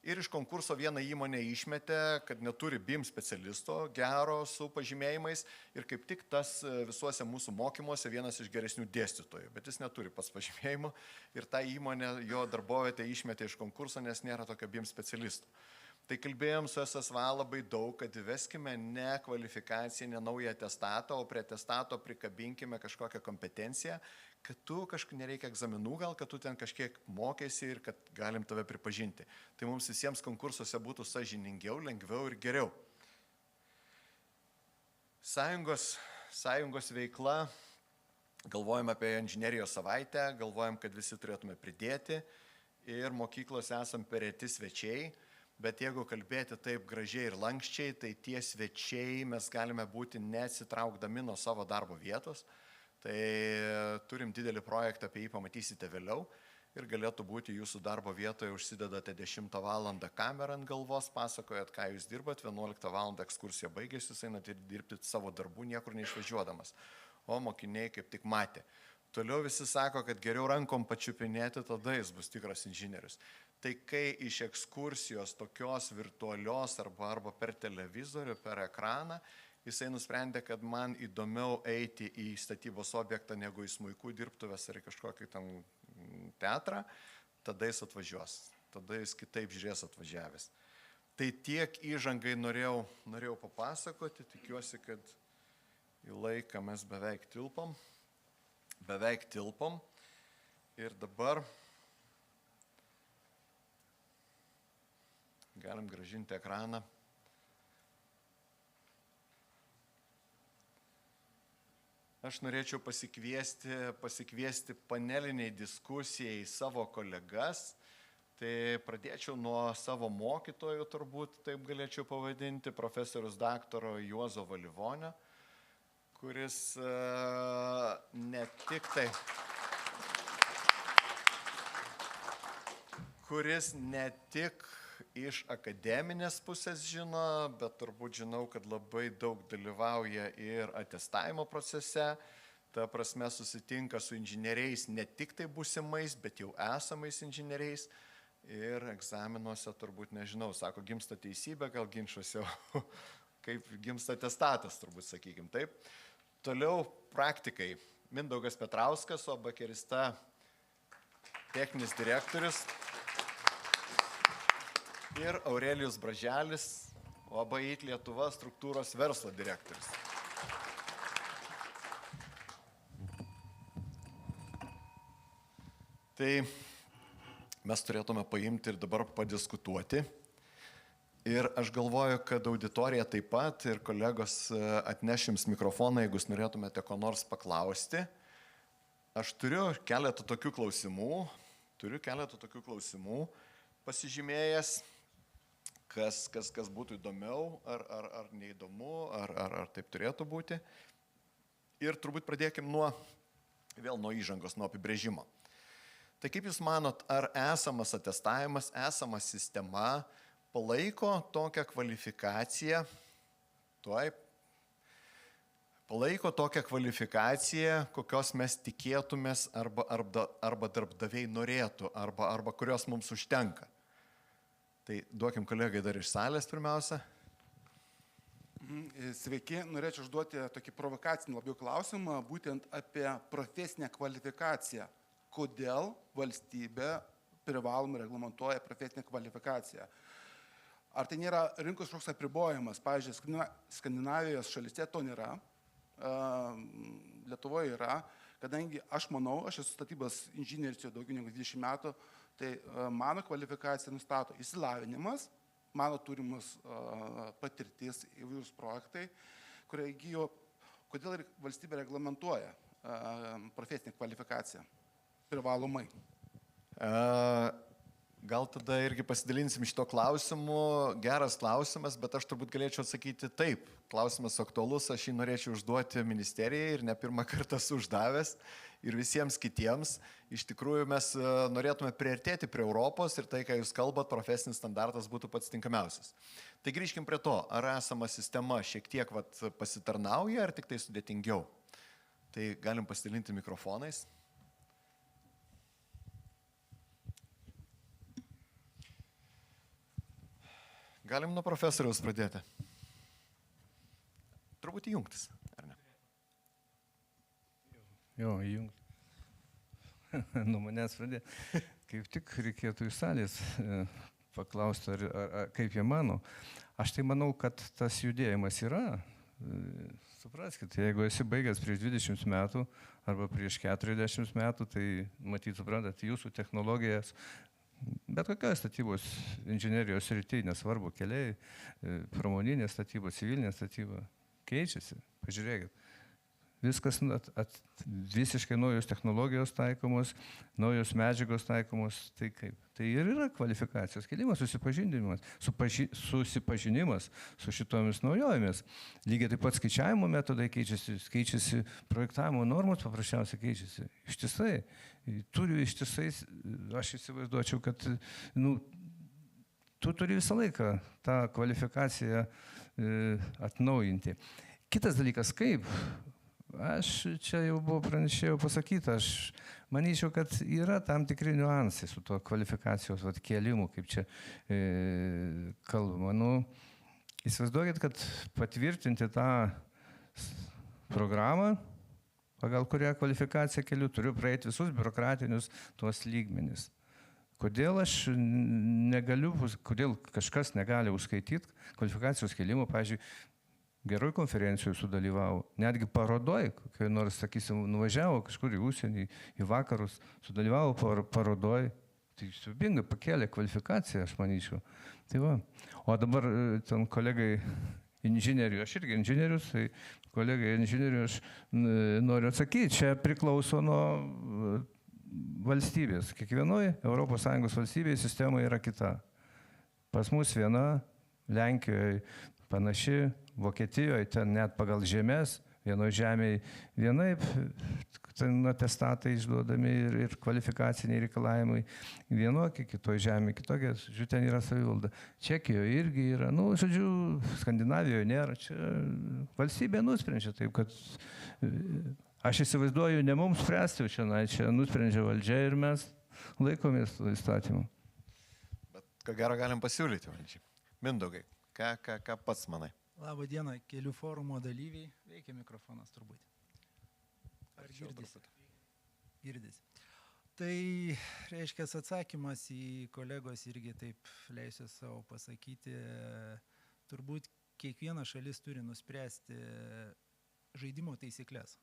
Ir iš konkurso vieną įmonę išmetė, kad neturi BIM specialisto gero su pažymėjimais ir kaip tik tas visuose mūsų mokymuose vienas iš geresnių dėstytojų, bet jis neturi pats pažymėjimo ir tą įmonę jo darbovietę išmetė iš konkurso, nes nėra tokio BIM specialisto. Tai kalbėjom su SSV labai daug, kad įveskime ne kvalifikaciją, ne naują atestatą, o prie atestato prikabinkime kažkokią kompetenciją, kad tu kažkaip nereikia egzaminų, gal kad tu ten kažkiek mokėsi ir kad galim tave pripažinti. Tai mums visiems konkursuose būtų sąžiningiau, lengviau ir geriau. Sąjungos veikla, galvojam apie inžinerijos savaitę, galvojam, kad visi turėtume pridėti ir mokyklose esam per reti svečiai. Bet jeigu kalbėti taip gražiai ir lankščiai, tai tie svečiai mes galime būti neatsitraukdami nuo savo darbo vietos. Tai turim didelį projektą, apie jį pamatysite vėliau. Ir galėtų būti jūsų darbo vietoje, užsidedate 10 valandą kamerą ant galvos, pasakojat, ką jūs dirbat, 11 valandą ekskursija baigėsi, jūs einate dirbti savo darbų, niekur neišvažiuodamas. O mokiniai kaip tik matė. Toliau visi sako, kad geriau rankom pačiupinėti, tada jis bus tikras inžinierius. Tai kai iš ekskursijos tokios virtualios arba per televizorių, per ekraną, jisai nusprendė, kad man įdomiau eiti į statybos objektą negu į smuikų dirbtuvės ar į kažkokį ten teatrą, tada jis atvažiuos, tada jis kitaip žiūrės atvažiavęs. Tai tiek įžangai norėjau papasakoti, tikiuosi, kad į laiką mes beveik tilpom ir dabar galim grąžinti ekraną. aš norėčiau pasikviesti paneliniai diskusijai savo kolegas. Tai pradėčiau nuo savo mokytojų, turbūt taip galėčiau pavadinti, profesorius daktaro Juozo Valivonio, kuris ne tik iš akademinės pusės žino, bet turbūt žinau, kad labai daug dalyvauja ir atestavimo procese. Ta prasme susitinka su inžinieriais, ne tik tai būsimais, bet jau esamais inžinieriais. Ir egzaminuose turbūt nežinau, sako, gimsta teisybė, gal ginčuose, kaip gimsta atestatas, turbūt sakykim taip. Toliau praktikai. Mindaugas Petrauskas, OAB Kerista techninis direktorius. Ir Aurelijus Braželis, OAB IT Lietuva struktūros verslo direktorius. Tai mes turėtume paimti ir dabar padiskutuoti. Ir aš galvoju, kad auditorija taip pat ir kolegos atneš jums mikrofoną, jeigu jūs norėtumėte ko nors paklausti. Aš turiu keletą tokių klausimų pasižymėjęs, kas būtų įdomiau, ar neįdomu, ar taip turėtų būti. Ir turbūt pradėkim nuo įžangos, nuo apibrėžimo. Tai kaip Jūs manot, ar esamas atestavimas, esama sistema palaiko tokią kvalifikaciją, kokios mes tikėtumės arba darbdaviai norėtų, arba kurios mums užtenka? Tai duokim kolegai dar iš salės pirmiausia. Sveiki, norėčiau užduoti tokį provokacinį labiau klausimą, būtent apie profesinę kvalifikaciją. Kodėl valstybė privalomai reglamentuoja profesinę kvalifikaciją? Ar tai nėra rinkos kažkoks apribojimas? Pavyzdžiui, Skandinavijos šalyse to nėra, Lietuvoje yra, kadangi aš esu statybos inžinierius jau daugiau negu 20 metų, tai mano kvalifikacija nustato išsilavinimas, mano turimus patirtis įvairūs projektai, kurie įgijo, kodėl valstybė reglamentuoja profesinę kvalifikaciją. Privalomai. Gal tada irgi pasidalinsim šito klausimu. Geras klausimas, bet aš turbūt galėčiau atsakyti taip. Klausimas aktualus, aš jį norėčiau užduoti ministerijai ir ne pirmą kartą uždavęs ir visiems kitiems. Iš tikrųjų mes norėtume priartėti prie Europos ir tai, ką jūs kalbat, profesinis standartas būtų pats tinkamiausias. Tai grįžkim prie to, ar esama sistema šiek tiek pasitarnauja, ar tik tai sudėtingiau. Tai galim pasidalinti mikrofonais. Galim nuo profesoriaus pradėti. Turbūt įjungtis, ar ne? Jo, įjungti. Nuo manęs pradėti. Kaip tik reikėtų iš salės paklausti, kaip jie mano. Aš tai manau, kad tas judėjimas yra. Supraskite, jeigu esi baigęs prieš 20 metų arba prieš 40 metų, tai matyt, suprantat, jūsų technologijas, bet kokios statybos inžinerijos srityje, nesvarbu, keliai, pramoninė statyba, civilinė statyba, keičiasi. Pažiūrėkit, viskas visiškai naujos technologijos taikomos, naujos medžiagos taikomos, tai kaip? Tai ir yra kvalifikacijos kėlimas, susipažinimas su šitomis naujovėmis. Lygiai taip pat skaičiavimo metodai keičiasi, projektavimo normos paprasčiausiai keičiasi. Ištisai. Aš įsivaizduočiau, kad tu turi visą laiką tą kvalifikaciją atnaujinti. Kitas dalykas, kaip? Aš čia jau buvo pranešėjau pasakyta, aš manyčiau, kad yra tam tikri niuansai su to kvalifikacijos kėlimu, kaip čia kalbama. Įsivaizduokit, kad patvirtinti tą programą, pagal kurią kvalifikaciją keliu, turiu praeiti visus biurokratinius tuos lygmenis. Kodėl kažkas negali užskaityti kvalifikacijos kėlimo, pavyzdžiui, geroj konferencijų sudalyvavo, netgi parodoj, kai nors, sakysim, nuvažiavo kažkur į užsienį, į vakarus, sudalyvavo parodoj, tai siubingai pakėlė kvalifikaciją, aš manyčiau. Tai va. O dabar ten kolegai inžinierių. Aš irgi inžinierius, tai kolegai inžinierių aš noriu atsakyti, čia priklauso nuo valstybės. Kiekvienoje ES valstybėje sistema yra kita. Pas mus viena, Lenkijoje panaši, Vokietijoje ten net pagal žemės, vienoje žemėje vienaip, ten atestatai išduodami ir kvalifikaciniai reikalavimai vienokie, kitoje žemėje kitokie, žiūrėjau, ten yra savivalda. Čekijoje irgi yra, žodžiu, Skandinavijoje nėra, čia valstybė nusprendžia, taip kad aš įsivaizduoju, ne mums spręsti, čia nusprendžia valdžia ir mes laikomės tų įstatymų. Bet ko gero galim pasiūlyti valdžiai. Mindaugai, ką pats manai? Labą dieną, kelių forumo dalyviai. Veikia mikrofonas turbūt. Ar girdisi? Girdisi. Tai reiškia atsakymas į kolegos irgi taip leisiu savo pasakyti. Turbūt kiekviena šalis turi nuspręsti žaidimo taisyklės.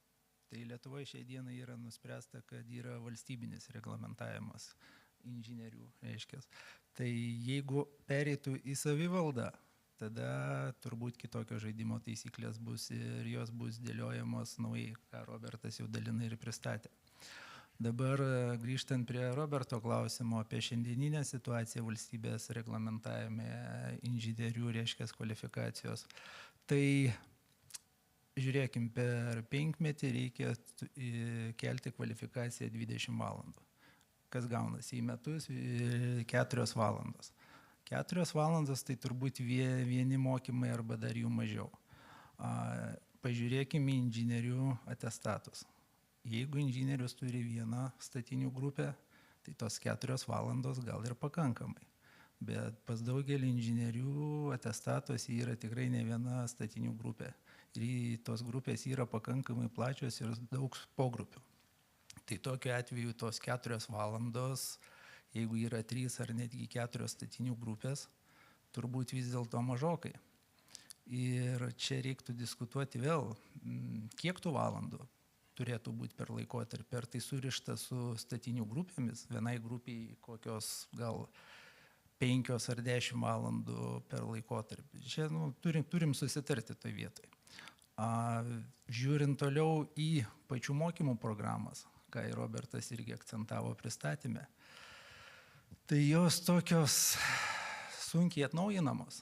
Tai Lietuvoje šiai dienai yra nuspręsta, kad yra valstybinis reglamentavimas inžinierių, reiškia. Tai jeigu pereitų į savivaldą, tada turbūt kitokios žaidimo taisyklės bus ir jos bus dėliojamos naujai, ką Robertas jau dalinai ir pristatė. Dabar grįžtant prie Roberto klausimo apie šiandieninę situaciją valstybės reglamentavime inžinierių, reiškia kvalifikacijos, tai žiūrėkim, per 5 metį reikia kelti kvalifikaciją 20 valandų. Kas gaunasi į metus 4 valandos. 4 valandos tai turbūt vieni mokymai arba dar jų mažiau. Pažiūrėkime į inžinierių atestatus. Jeigu inžinierius turi vieną statinių grupę, tai tos 4 valandos gal ir pakankamai. Bet pas daugelį inžinierių atestatos yra tikrai ne viena statinių grupė. Ir tos grupės yra pakankamai plačios ir daug pogrupių. Tai tokiu atveju tos 4 valandos, jeigu yra 3 ar netgi 4 statinių grupės, turbūt vis dėlto mažokai. Ir čia reiktų diskutuoti vėl, kiek tų valandų turėtų būti per laikotarpį. Ar tai surišta su statinių grupėmis, vienai grupiai kokios gal 5 ar 10 valandų per laikotarpį. Čia turim susitarti toje vietoje. Žiūrint toliau į pačių mokymų programas, ką ir Robertas irgi akcentavo pristatymę, tai jos tokios sunkiai atnaujinamos.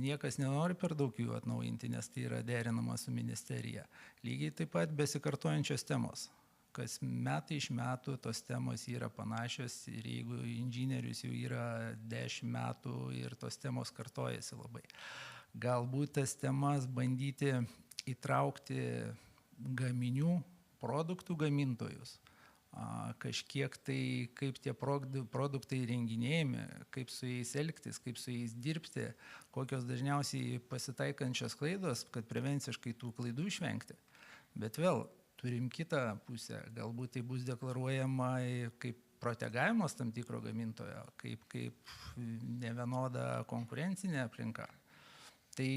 Niekas nenori per daug jų atnaujinti, nes tai yra derinama su ministerija. Lygiai taip pat besikartojančios temos. Kas metai iš metų tos temos yra panašios ir jeigu inžinierius jau yra 10 metų ir tos temos kartojasi labai. Galbūt tas temas bandyti įtraukti gaminių, produktų gamintojus, kažkiek tai kaip tie produktai renginėjami, kaip su jais elgtis, kaip su jais dirbti, kokios dažniausiai pasitaikančios klaidos, kad prevenciškai tų klaidų išvengti. Bet vėl turim kitą pusę, galbūt tai bus deklaruojama kaip protegavimas tam tikro gamintojo, kaip nevienoda konkurencinė aplinka. Tai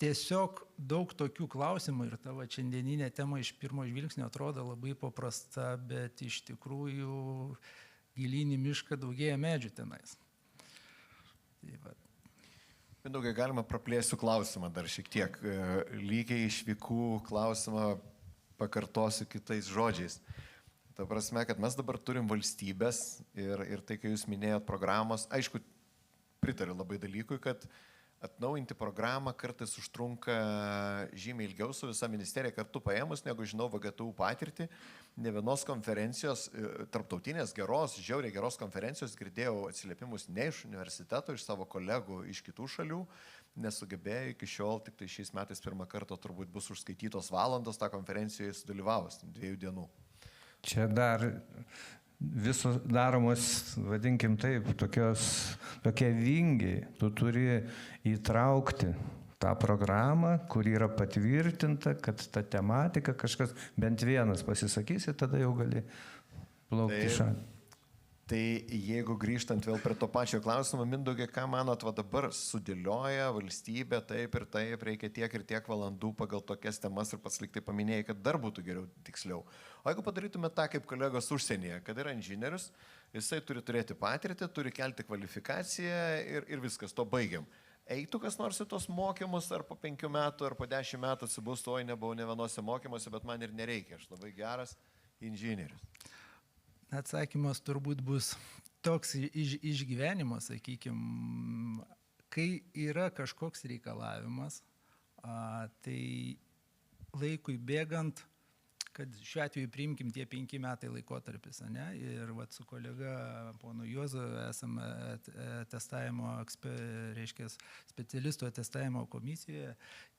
tiesiog daug tokių klausimų ir tavo šiandieninė tema iš pirmo žvilgsnio atrodo labai paprasta, bet iš tikrųjų gilyn į mišką daugėja medžių tenais. Mindaugai, galima praplėsiu klausimą dar šiek tiek. Lygiai išvykų klausimą pakartosiu kitais žodžiais. Ta prasme, kad mes dabar turim valstybės ir tai, kai jūs minėjot programos, aišku, pritariu labai dalykui, kad atnaujinti programą kartais užtrunka žymiai ilgiau su visa ministerija kartu paėmus, negu žinau VGTU patirtį. Ne vienos konferencijos, tarptautinės geros, žiauriai geros konferencijos girdėjau atsiliepimus ne iš universiteto, iš savo kolegų iš kitų šalių, nesugebėjo iki šiol, tik tai šiais metais pirmą kartą turbūt bus užskaitytos valandos tą konferencijoje sudalyvavus 2 dienų. Čia dar visos daromos, vadinkim taip, tokie vingiai. Tu turi įtraukti tą programą, kuri yra patvirtinta, kad ta tematika kažkas bent vienas pasisakysi, tada jau gali plaukti šalį. Tai jeigu grįžtant vėl prie to pačio klausimo, Mindaugai, ką manot, va dabar sudėlioja valstybė taip ir taip, reikia tiek ir tiek valandų pagal tokias temas ir pats lyg tai paminėjai, kad dar būtų geriau, tiksliau. O jeigu padarytume tą kaip kolegos užsienyje, kad yra inžinierius, jisai turi turėti patirtį, turi kelti kvalifikaciją ir viskas, to baigiam. eitų kas nors į tos mokymus, ar po 5 metų, ar po 10 metų atsibūstų, oi, nebuvau ne vienose mokymuose, bet man ir nereikia, aš labai geras inžinierius. Atsakymas turbūt bus toks išgyvenimas, sakykime, kai yra kažkoks reikalavimas, tai laikui bėgant, kad šiuo atveju priimkim tie 5 metai laikotarpis, ne? Ir vat, su kolega ponu Juozu esame testavimo, specialistų testavimo komisijoje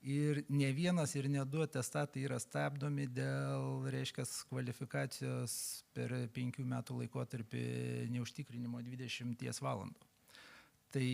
ir ne vienas ir ne 2 testatai yra stabdomi dėl, kvalifikacijos per 5 metų laikotarpį neužtikrinimo 20 valandų. Tai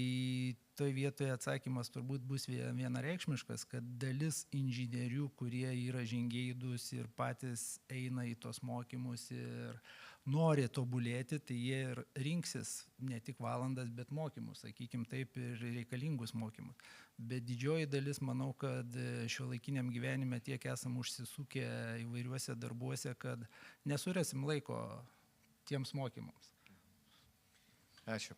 toje vietoje atsakymas turbūt bus vienareikšmiškas, kad dalis inžinierių, kurie yra žingeidūs ir patys eina į tos mokymus ir nori tobulėti, tai jie ir rinksis ne tik valandas, bet mokymus, sakykime taip, ir reikalingus mokymus. Bet didžioji dalis, manau, kad šiuolaikiniam gyvenime tiek esam užsisukę įvairiuose darbuose, kad nesurasim laiko tiems mokymams. Ačiū.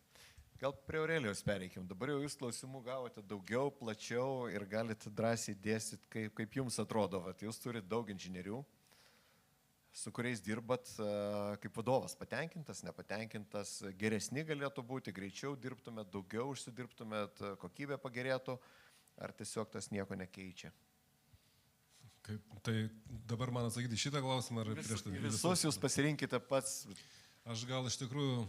Gal prie Aurelijos pereikim. Dabar jau jūs klausimų gavote daugiau, plačiau ir galite drąsiai dėstyti, kaip jums atrodo. Vat, jūs turite daug inžinierių, su kuriais dirbat kaip vadovas. Patenkintas, nepatenkintas, geresni galėtų būti, greičiau dirbtumėt, daugiau užsidirbtumėt, kokybė pagerėtų, ar tiesiog tas nieko nekeičia? Tai dabar man atsakyti šitą klausimą, ar prieš tai? Visus jūs pasirinkite pats. Aš gal iš tikrųjų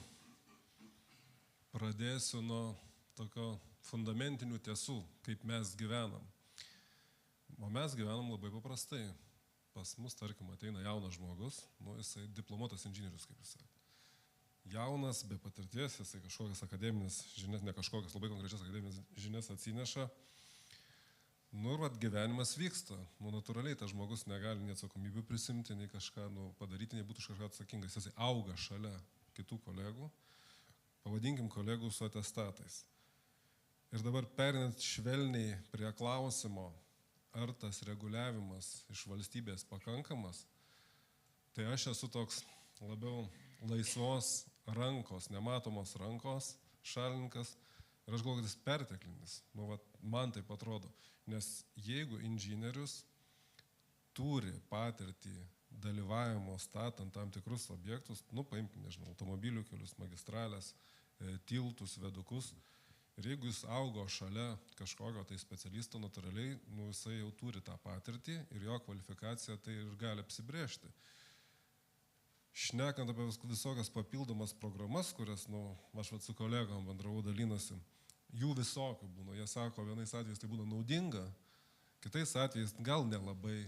pradėsiu nuo tokio fundamentinių tiesų, kaip mes gyvenam. O mes gyvenam labai paprastai. Pas mus, tarkim, ateina jaunas žmogus, jisai diplomuotas inžinierius, kaip jisai. Jaunas, be patirties, jisai kažkokias akademinės žinias, ne kažkokias labai konkrečias akademinės žinias atsineša. Ir vat gyvenimas vyksta. Natūraliai tas žmogus negali nei atsakomybių prisimti, nei kažką padaryti, nei būtų už kažką atsakingas. Jisai auga šalia kitų kolegų. Pavadinkim kolegų su atestatais. Ir dabar perinant švelniai prie klausimo, ar tas reguliavimas iš valstybės pakankamas, tai aš esu toks labiau laisvos rankos, nematomos rankos šalininkas ir aš galvoju, kad jis perteklinis. Man taip atrodo. Nes jeigu inžinierius turi patirtį dalyvavimo statant tam tikrus objektus, paimkime, nežinau, automobilių kelius, magistralės, tiltus, vedukus. Ir jeigu jis augo šalia kažkokio tai specialisto, natūraliai, jisai jau turi tą patirtį ir jo kvalifikaciją tai ir gali apsibrėžti. Šnekant apie visokias papildomas programas, kurias, aš su kolegom bendravau dalinasi, jų visokių būna. Jie sako, vienais atvejais tai būna naudinga, kitais atvejais gal nelabai.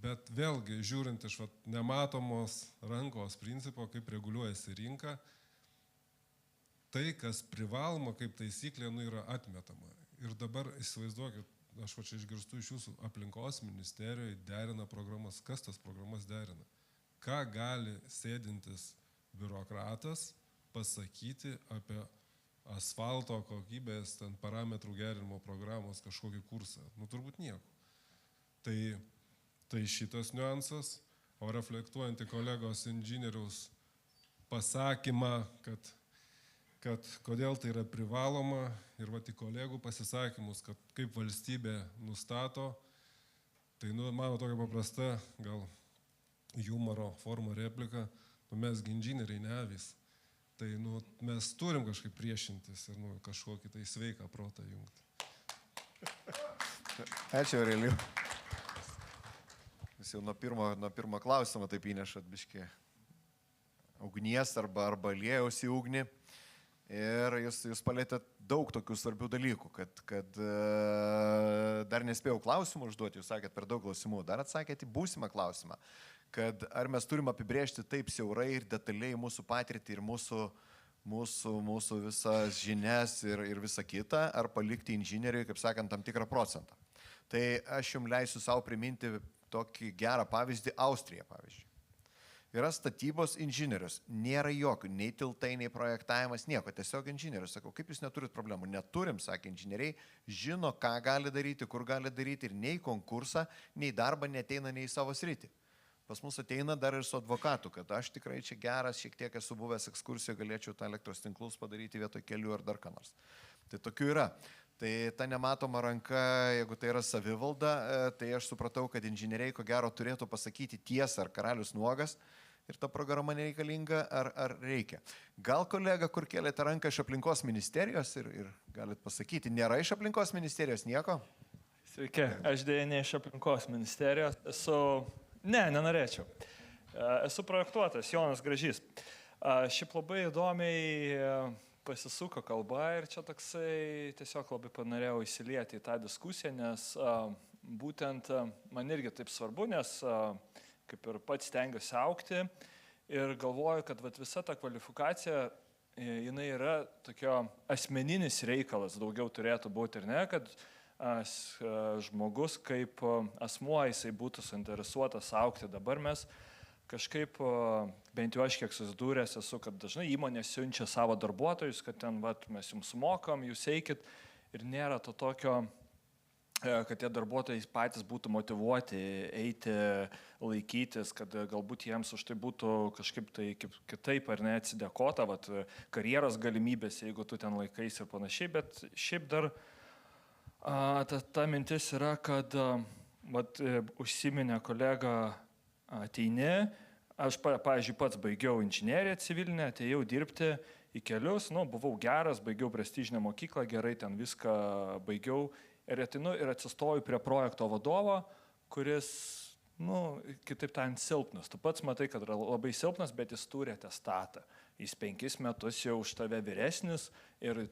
Bet vėlgi, žiūrint iš nematomos rankos principo, kaip reguliuojasi rinka, tai, kas privaloma kaip taisyklė, yra atmetama. Ir dabar įsivaizduokit, aš čia išgirstu iš jūsų, aplinkos ministerijoje derina programas. Kas tas programas derina? Ką gali sėdintis biurokratas pasakyti apie asfalto kokybės parametrų gerinimo programos kažkokį kursą? Turbūt nieko. Tai šitas niuansas, o reflektuojant į kolegos inžinieriaus pasakymą, kad kodėl tai yra privaloma ir į kolegų pasisakymus, kad kaip valstybė nustato, tai mano tokia paprasta, gal humoro forma replika, mesgi inžinieriai ne avys. Tai mes turim kažkaip priešintis ir kažkokį tai sveiką protą jungti. Ačiū, Aurelijau. Jūs jau nuo pirmo klausimo taip įnešat biškį ugnies arba aliejaus į ugnį. Ir jūs palėtėt daug tokių svarbių dalykų, kad dar nespėjau klausimų užduoti, jūs sakėt per daug klausimų, dar atsakėt į būsimą klausimą, kad ar mes turim apibrėžti taip siaurai ir detaliai mūsų patirtį ir mūsų visas žinias ir visą kitą, ar palikti inžinieriui, kaip sakant, tam tikrą procentą. Tai aš jums leisiu savo priminti tokį gerą pavyzdį, Austriją pavyzdžiui. Yra statybos inžinierius, nėra jokių, nei tiltai, nei projektavimas, nieko, tiesiog inžinierius. Sakau, kaip jūs neturit problemų? Neturim, sakė inžinieriai, žino, ką gali daryti, kur gali daryti ir nei konkursą, nei darbą neteina, nei savo sritį. Pas mus ateina dar ir su advokatu, kad aš tikrai čia geras, šiek tiek esu buvęs ekskursijoje, galėčiau tą elektros tinklus padaryti vietoj kelių ar dar ką nors. Tai tokių yra. Tai ta nematoma ranka, jeigu tai yra savivalda, tai aš supratau, kad inžinieriai ko gero turėtų pasakyti tiesą, ar karalius nuogas ir ta programa nereikalinga, ar reikia. Gal kolega, kur kėlėte ranką iš aplinkos ministerijos ir galit pasakyti, nėra iš aplinkos ministerijos nieko? Sveiki, aš dėja ne iš aplinkos ministerijos, nenorėčiau. Esu projektuotas, Jonas Gražys. Šiaip labai įdomiai pasisuko kalba ir čia toksai tiesiog labai panorėjau įsilieti į tą diskusiją, nes būtent man irgi taip svarbu, nes kaip ir pats stengiuosi augti ir galvoju, kad visa ta kvalifikacija, jinai yra tokio asmeninis reikalas, daugiau turėtų būti ir ne, kad žmogus kaip asmuo jisai būtų suinteresuotas augti. Dabar mes kažkaip, bent jau aš kiek susidūręs esu, kad dažnai įmonė siunčia savo darbuotojus, kad ten mes jums mokam, jūs eikit ir nėra to tokio, kad tie darbuotojai patys būtų motyvuoti eiti, laikytis, kad galbūt jiems už tai būtų kažkaip tai kitaip ar ne atsidėkota, karjeros galimybės, jeigu tu ten laikais ir panašiai, bet šiaip dar ta mintis yra, kad užsiminė kolega ateini, aš, pavyzdžiui, pats baigiau inžineriją civilinę, atėjau dirbti į kelius, buvau geras, baigiau prestižinę mokyklą, gerai ten viską baigiau ir ateinu ir atsistoju prie projekto vadovo, kuris, kitaip tariant, silpnas. Tu pats matai, kad yra labai silpnas, bet jis turi atestatą. Jis 5 metus jau už tave vyresnis ir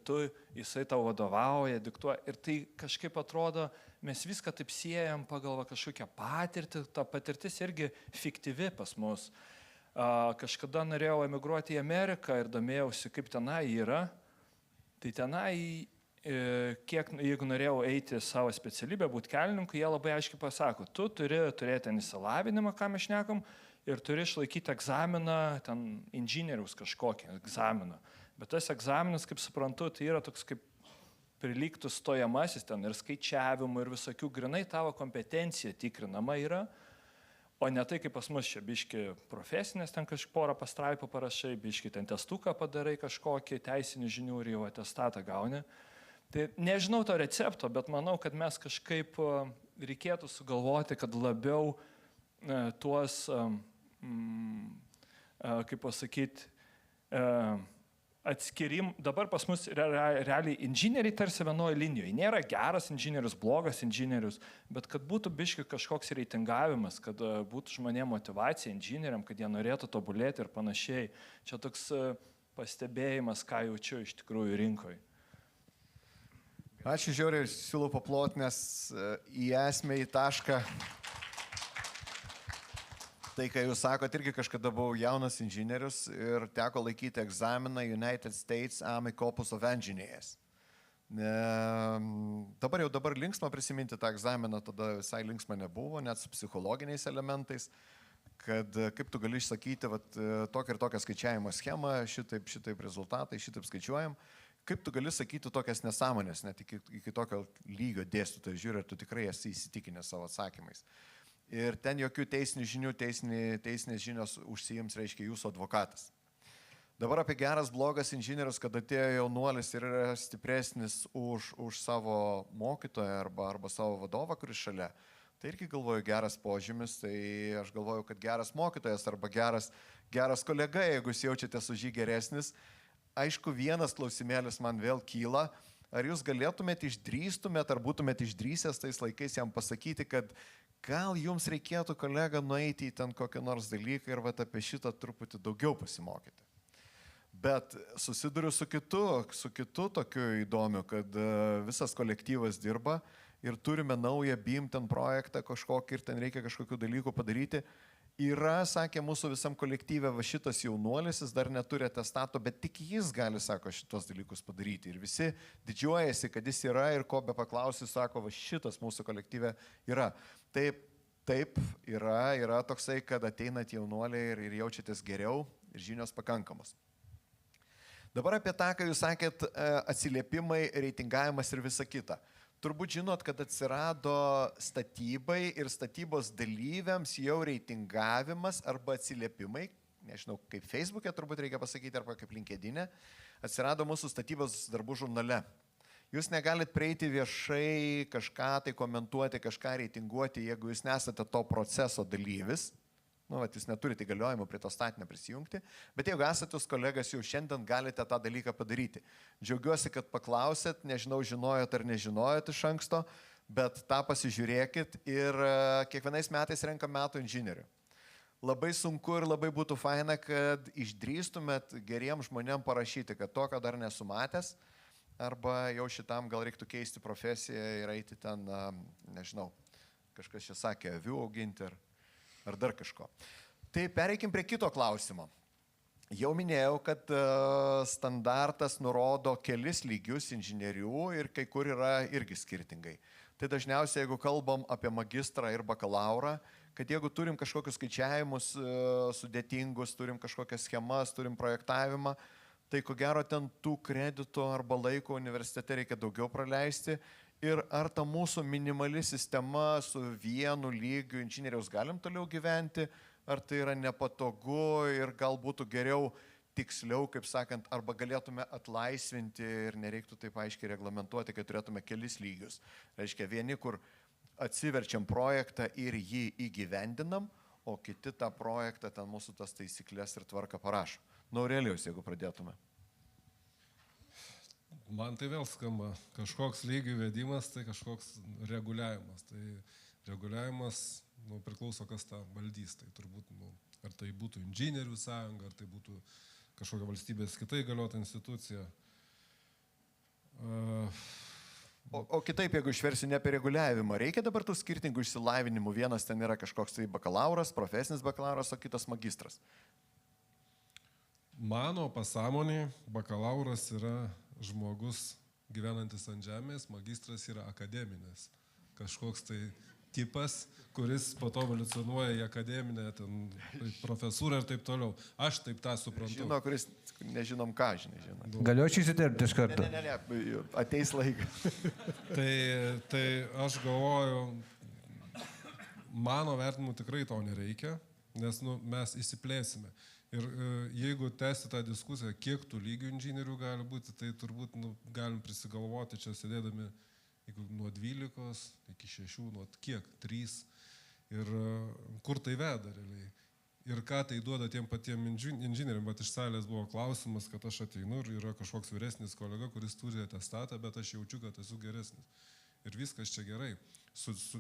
jisai tau vadovauja, diktuoja. Ir tai kažkaip atrodo, mes viską taip siejam pagal kažkokią patirtį, ta patirtis irgi fiktyvi pas mus. Kažkada norėjau emigruoti į Ameriką ir domėjausi, kaip tenai yra. Tai tenai, jeigu norėjau eiti savo specialybę, būti kelininku, jie labai aiškiai pasako, tu turi turėti ten įsilavinimą, ką mes šnekam, ir turi išlaikyti egzaminą, ten inžinieriaus kažkokį egzaminą. Bet tas egzaminas, kaip suprantu, tai yra toks kaip prilygtų stojamasis ten ir skaičiavimų ir visokių, grinai tavo kompetencija tikrinama yra, o ne tai, kaip pas mus čia biški profesinės, ten kažkaip porą pastraipų parašai, biški ten testuką padarai kažkokį, teisinių žinių ir jau atestatą gauni. Tai nežinau to recepto, bet manau, kad mes kažkaip reikėtų sugalvoti, kad labiau tuos, kaip pasakyti, atskirim, dabar pas mus realiai inžinieriai tarsi vienoje linijoje. Nėra geras inžinierius, blogas inžinierius, bet kad būtų biški kažkoks reitingavimas, kad būtų žmonėm motivacija inžinieriam, kad jie norėtų tobulėti ir panašiai. Čia toks pastebėjimas, ką jaučiu iš tikrųjų rinkoje. Ačiū žiauriai, siūlau paplot, nes į esmę, į tašką. Tai, kai jūs sakot, irgi kažkada buvau jaunas inžinierius ir teko laikyti egzaminą United States Army Corps of Engineers. Dabar linksma prisiminti tą egzaminą, tada visai linksma nebuvo, net su psichologiniais elementais, kad kaip tu gali išsakyti tokią ir tokią skaičiavimo schemą, šitaip rezultatai, šitaip skaičiuojam, kaip tu gali sakyti tokias nesąmonės, net iki tokio lygio dėstytojų žiūri, ar tu tikrai esi įsitikinęs savo atsakymais. Ir ten jokių teisinių žinių, teisinės žinios užsiims, reiškia, jūsų advokatas. Dabar apie geras, blogas inžinierius, kad atėjo jaunuolis ir yra stipresnis už savo mokytoją arba savo vadovą, kuris šalia. Tai irgi galvoju geras požymis, tai aš galvoju, kad geras mokytojas arba geras kolega, jeigu jūs jaučiatės už jį geresnis. Aišku, vienas klausimėlis man vėl kyla. Ar jūs galėtumėte išdrįstumėte, ar būtumėte išdrįsęs tais laikais jam pasakyti, kad gal jums reikėtų, kolega, nueiti į ten kokią nors dalyką ir apie šitą truputį daugiau pasimokyti. Bet susiduriu su kitu tokiu įdomiu, kad visas kolektyvas dirba ir turime naują BIM ten projektą kažkokį ir ten reikia kažkokių dalykų padaryti. Yra, sakė, mūsų visam kolektyve šitas jaunuolis, jis dar neturi atestato, bet tik jis gali, sako, šitos dalykus padaryti. Ir visi didžiuojasi, kad jis yra ir ko be paklausi, sako, šitas mūsų kolektyve yra. Taip yra toksai, kad ateinat jaunuoliai ir jaučiatės geriau ir žinios pakankamos. Dabar apie tą, ką jūs sakėt, atsiliepimai, reitingavimas ir visa kita. Turbūt žinot, kad atsirado statybai ir statybos dalyviams jau reitingavimas arba atsiliepimai, nežinau, kaip Facebook'e turbūt reikia pasakyti, arba kaip LinkedIn'e, atsirado mūsų statybos darbų žurnale. Jūs negalit prieiti viešai, kažką tai komentuoti, kažką reitinguoti, jeigu jūs nesate to proceso dalyvis. Nu, vat, jūs neturite įgaliojimų prie to statinio prisijungti, bet jeigu esate jūs kolegas, jau šiandien galite tą dalyką padaryti. Džiaugiuosi, kad paklausėt, nežinau, žinojot ar nežinojot iš anksto, bet tą pasižiūrėkit ir kiekvienais metais renkam metų inžinierių. Labai sunku ir labai būtų faina, kad išdrįstumėt geriem žmonėm parašyti, kad to, ką dar nesumatęs, arba jau šitam gal reiktų keisti profesiją ir eiti ten, nežinau, kažkas čia sakė, avių auginti ar dar kažko. Tai pereikim prie kito klausimo. Jau minėjau, kad standartas nurodo kelis lygius inžinierių ir kai kur yra irgi skirtingai. Tai dažniausiai, jeigu kalbam apie magistrą ir bakalaurą, kad jeigu turim kažkokius skaičiavimus sudėtingus, turim kažkokias schemas, turim projektavimą, tai ko gero ten tų kreditų arba laiko universitete reikia daugiau praleisti. Ir ar ta mūsų minimali sistema su vienu lygiu inžinieriaus galim toliau gyventi, ar tai yra nepatogu ir gal būtų geriau, tiksliau, kaip sakant, arba galėtume atlaisvinti ir nereiktų taip aiškiai reglamentuoti, kad turėtume kelis lygius. Reiškia, vieni, kur atsiverčiam projektą ir jį įgyvendinam, o kiti tą projektą, ten mūsų tas taisyklės ir tvarką parašo. Aurelijus, jeigu pradėtume. Man tai vėl skamba kažkoks lygių vedimas, tai kažkoks reguliavimas. Tai reguliavimas priklauso, kas tą valdys. Tai turbūt, ar tai būtų inžinierių sąjunga, ar tai būtų kažkokia valstybės kitai galiota institucija. O kitaip, jeigu išversiu ne apie reguliavimą, reikia dabar tų skirtingų išsilavinimų. Vienas ten yra kažkoks tai bakalauras, profesinis bakalauras, o kitas magistras. Mano pasąmonė, bakalauras yra žmogus gyvenantis ant žemės, magistras yra akademinės. Kažkoks tai tipas, kuris po to evoliucionuoja į akademinę profesūrą ir taip toliau. Aš taip tą suprantu. Žino, kuris nežinom ką, žinai. Galiu aš įsiterpti iš karto? Ne, ateis laikas. Tai aš galvoju, mano vertinimu tikrai to nereikia, nes mes įsiplėsime. Ir jeigu tęsti tą diskusiją, kiek tų lygių inžinierių gali būti, tai turbūt galim prisigalvoti čia sėdėdami nuo 12 iki 6, nuo kiek, 3. Ir kur tai veda realiai. Ir ką tai duoda tiem patiem inžinieriam, bet iš salės buvo klausimas, kad aš ateinu ir yra kažkoks vyresnis kolega, kuris turi atestatą, bet aš jaučiu, kad esu geresnis. Ir viskas čia gerai.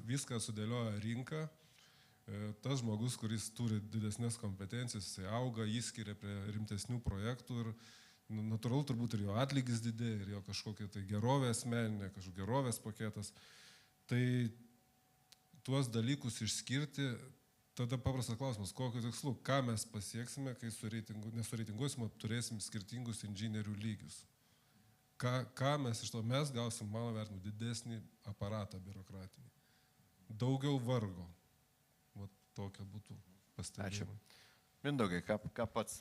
Viską sudėlioja rinka. Tas žmogus, kuris turi didesnės kompetencijas, jisai auga, jis skiria prie rimtesnių projektų ir natūralu turbūt ir jo atlygis didėja, ir jo kažkokia tai gerovė asmeninė, kažkokia gerovės paketas. Tai tuos dalykus išskirti, tada paprastas klausimas, kokiu tikslu, ką mes pasieksime, kai nesureitinguosime, turėsim skirtingus inžinierių lygius. Ką mes iš to mes gausim, mano vertinimu, didesnį aparatą biurokratinį. Daugiau vargo. Tokia būtų pastebėjimai. Mindaugai, ką pats?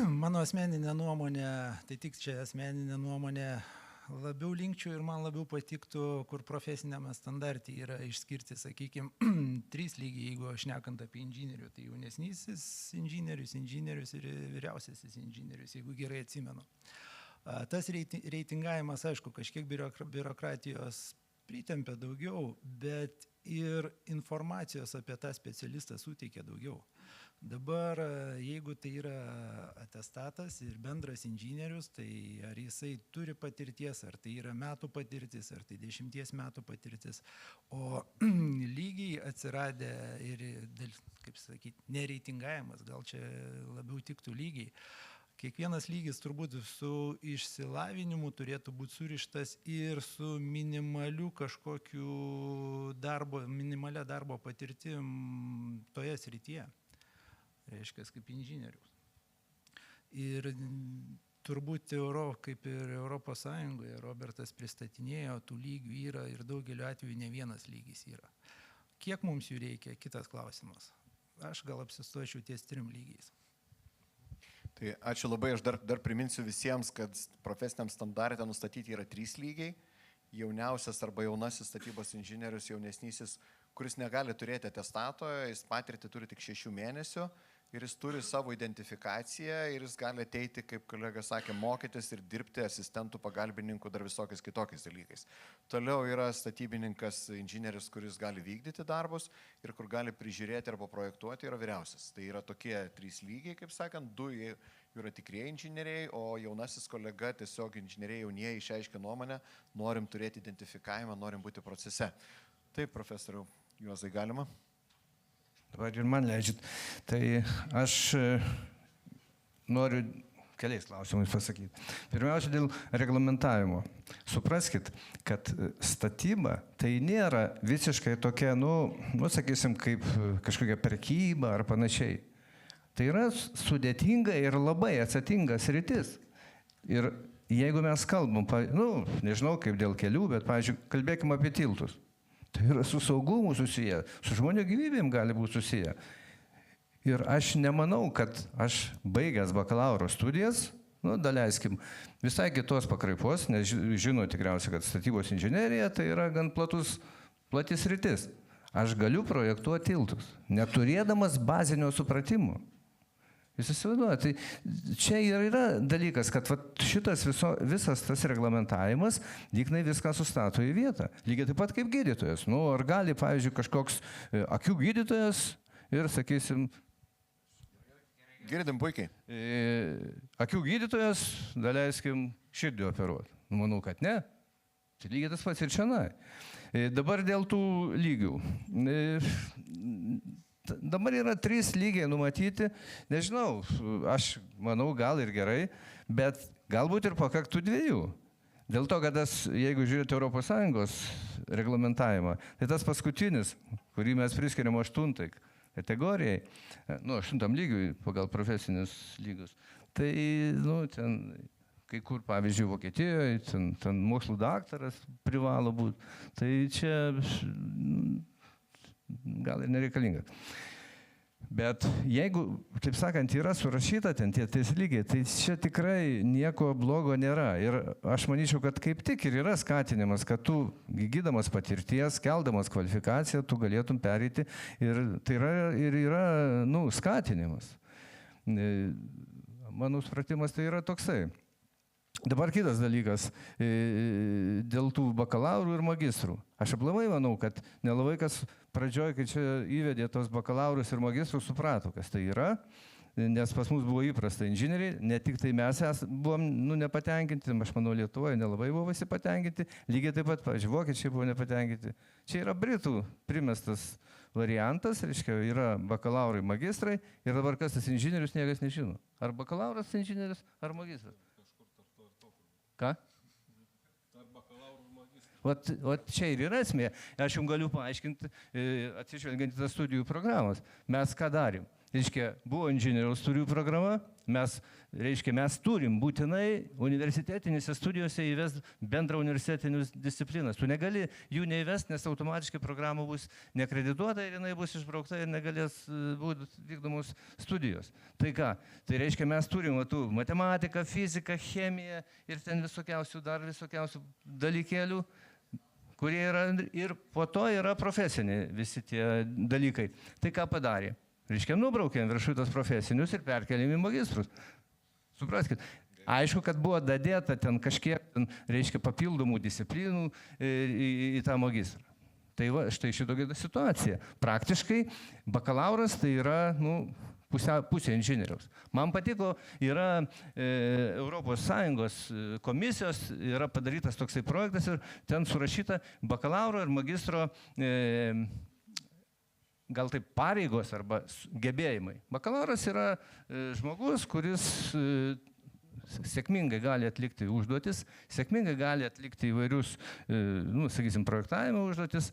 Mano asmeninė nuomonė, tai tik čia asmeninė nuomonė, labiau linkčiau ir man labiau patiktų, kur profesiniame standarte yra išskirti, sakykime, 3 lygiai, jeigu aš nekant apie inžinierių, tai jaunesnysis inžinierius ir vyriausiasis inžinierius, jeigu gerai atsimenu. Tas reitingavimas, aišku, kažkiek biurokratijos pritempia daugiau, bet ir informacijos apie tą specialistą suteikia daugiau. Dabar, jeigu tai yra atestatas ir bendras inžinierius, tai ar jisai turi patirties, ar tai yra metų patirtis, ar tai 10 metų patirtis, o lygiai atsiradę ir, kaip sakyti, nereitingavimas, gal čia labiau tiktų lygiai. Kiekvienas lygis turbūt su išsilavinimu turėtų būti surištas ir su minimaliu kažkokiu minimalia darbo patirtim toje srityje, reiškia, kaip inžinierius. Ir turbūt kaip ir Europos Sąjungoje, Robertas pristatinėjo, tų lygių yra ir daugeliu atveju ne vienas lygis yra. Kiek mums jų reikia, kitas klausimas. Aš gal apsistočiau ties 3 lygiais. Tai ačiū labai, aš dar priminsiu visiems, kad profesiniam standarte nustatyti yra 3 lygiai. Jauniausias arba jaunasis statybos inžinierius, jaunesnysis, kuris negali turėti atestato, jis patirtį turi tik 6 mėnesių. ir jis turi savo identifikaciją ir jis gali ateiti, kaip kolega sakė, mokytis ir dirbti asistentų, pagalbininkų, dar visokiais kitokiais dalykais. Toliau yra statybininkas, inžinieris, kuris gali vykdyti darbus ir kur gali prižiūrėti arba projektuoti, yra vyriausias. Tai yra tokie 3 lygiai, kaip sakant, 2 yra tikrieji inžinieriai, o jaunasis kolega tiesiog inžinieriai jaunieji išreiškia nuomonę, norim turėti identifikavimą, norim būti procese. Taip, profesoriau Juozai, galima? Dabar ir man leidžiat. Tai aš noriu keliais klausimais pasakyti. Pirmiausia, dėl reglamentavimo. Supraskit, kad statyba tai nėra visiškai tokia, sakysim, kaip kažkokia prekyba ar panašiai. Tai yra sudėtinga ir labai atsakinga sritis. Ir jeigu mes kalbam, nežinau kaip dėl kelių, bet, pavyzdžiui, kalbėkime apie tiltus. Tai yra su saugumu susiję, su žmonių gyvybėm gali būti susiję. Ir aš nemanau, kad aš baigęs bakalauro studijas, daleiskim, visai kitos pakraipos, nes žino tikriausiai, kad statybos inžinerija tai yra gan platis rytis. Aš galiu projektuoti tiltus, neturėdamas bazinio supratimo. Jūs įsivaizduojate, tai čia yra dalykas, kad šitas visas tas reglamentavimas dyknai viską sustato į vietą. Lygiai taip pat kaip gydytojas. Ar gali, pavyzdžiui, kažkoks akių gydytojas ir, sakysim... Girdim puikiai. Akių gydytojas, daleiskim, širdį operuoti. Manau, kad ne. Tai lygiai tas pats ir šiandien. Dabar dėl tų lygių. Dabar yra 3 lygiai numatyti, nežinau, aš manau gal ir gerai, bet galbūt ir pakaktų 2. Dėl to, kad jeigu žiūrėti ES reglamentavimą, tai tas paskutinis, kurį mes priskiriam 8 kategorijai, 8 lygiui pagal profesinius lygius, tai, ten kai kur, pavyzdžiui, Vokietijoje, ten mokslų daktaras privalo būti, tai čia... gal ir nereikalinga. Bet jeigu, taip sakant, yra surašyta ten tie lygiai, tai čia tikrai nieko blogo nėra. Ir aš manyčiau, kad kaip tik ir yra skatinimas, kad tu, įgydamas patirties, keldamas kvalifikaciją, tu galėtum pereiti. Ir tai yra skatinimas. Mano supratimas tai yra toksai. Dabar kitas dalykas, dėl tų bakalaurų ir magistrų. Aš aplamai manau, kad nelabai kas pradžioj, kai čia įvedė tos bakalaurus ir magistrus, suprato, kas tai yra, nes pas mus buvo įprasta inžinieriai, ne tik tai mes buvom nepatenkinti, aš manau, Lietuvoje nelabai buvo visi patenkinti, lygiai taip pat, pavyzdžiui, vokiečiai buvo nepatenkinti. Čia yra Britų primestas variantas, reiškia, yra bakalaurai, magistrai ir dabar kas tas inžinierius, niekas nežino. Ar bakalauras inžinierius, ar magistras? Ką? Vat čia ir yra esmė. Aš jums galiu paaiškinti, atsižvelgiant į tas studijų programas. Mes ką darėm? Reiškia, buvo inžinieriaus studijų programa, mes turim būtinai universitetinėse studijose įvesti bendrą universitetinius disciplinas. Tu negali jų neįvesti, nes automatiškai programa bus nekredituota ir jinai bus išbraukta ir negalės būti vykdomos studijos. Tai ką? Tai reiškia, mes turim matematiką, fiziką, chemiją ir ten visokiausių dalykėlių, kurie yra ir po to yra profesiniai visi tie dalykai. Tai ką padarė? Reiškia, nubraukėm viršų tos profesinius ir perkeliam į magistrus. Supraskit, aišku, kad buvo dadėta ten kažkiek, reiškia, papildomų disciplinų į tą magistrą. Tai va, štai šitokia situacija. Praktiškai bakalauras tai yra, pusė inžinieriaus. Man patiko, yra ES komisijos, yra padarytas toksai projektas ir ten surašyta bakalauro ir magistro gal taip pareigos arba gebėjimai. Bakalauras yra žmogus, kuris sėkmingai gali atlikti užduotis, sėkmingai gali atlikti įvairius, sakysim, projektavimo užduotis,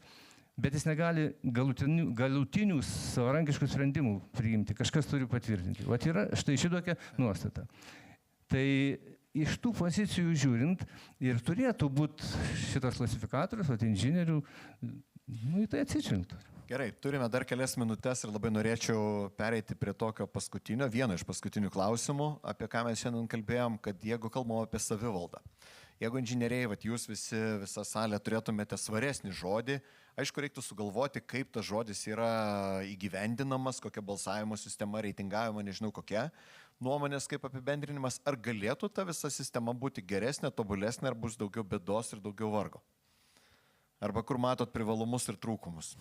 bet jis negali galutinių savarankiškų sprendimų priimti, kažkas turi patvirtinti. Vat yra štai šitokia nuostata. Tai iš tų pozicijų žiūrint ir turėtų būti šitas klasifikatorius, inžinierių, į tai atsižvelgtų. Gerai, turime dar kelias minutės ir labai norėčiau pereiti prie tokio vieno iš paskutinių klausimų, apie ką mes šiandien kalbėjom, kad jeigu kalbam apie savivaldą, Jeigu inžinieriai, vat, jūs visi, visa salė turėtumėte svaresnį žodį, aišku, reiktų sugalvoti, kaip tas žodis yra įgyvendinamas, kokia balsavimo sistema, reitingavimo, nežinau kokia, nuomonės kaip apibendrinimas, ar galėtų ta visa sistema būti geresnė, tobulesnė, ar bus daugiau bėdos ir daugiau vargo. Arba kur matot privalumus ir trūkumus.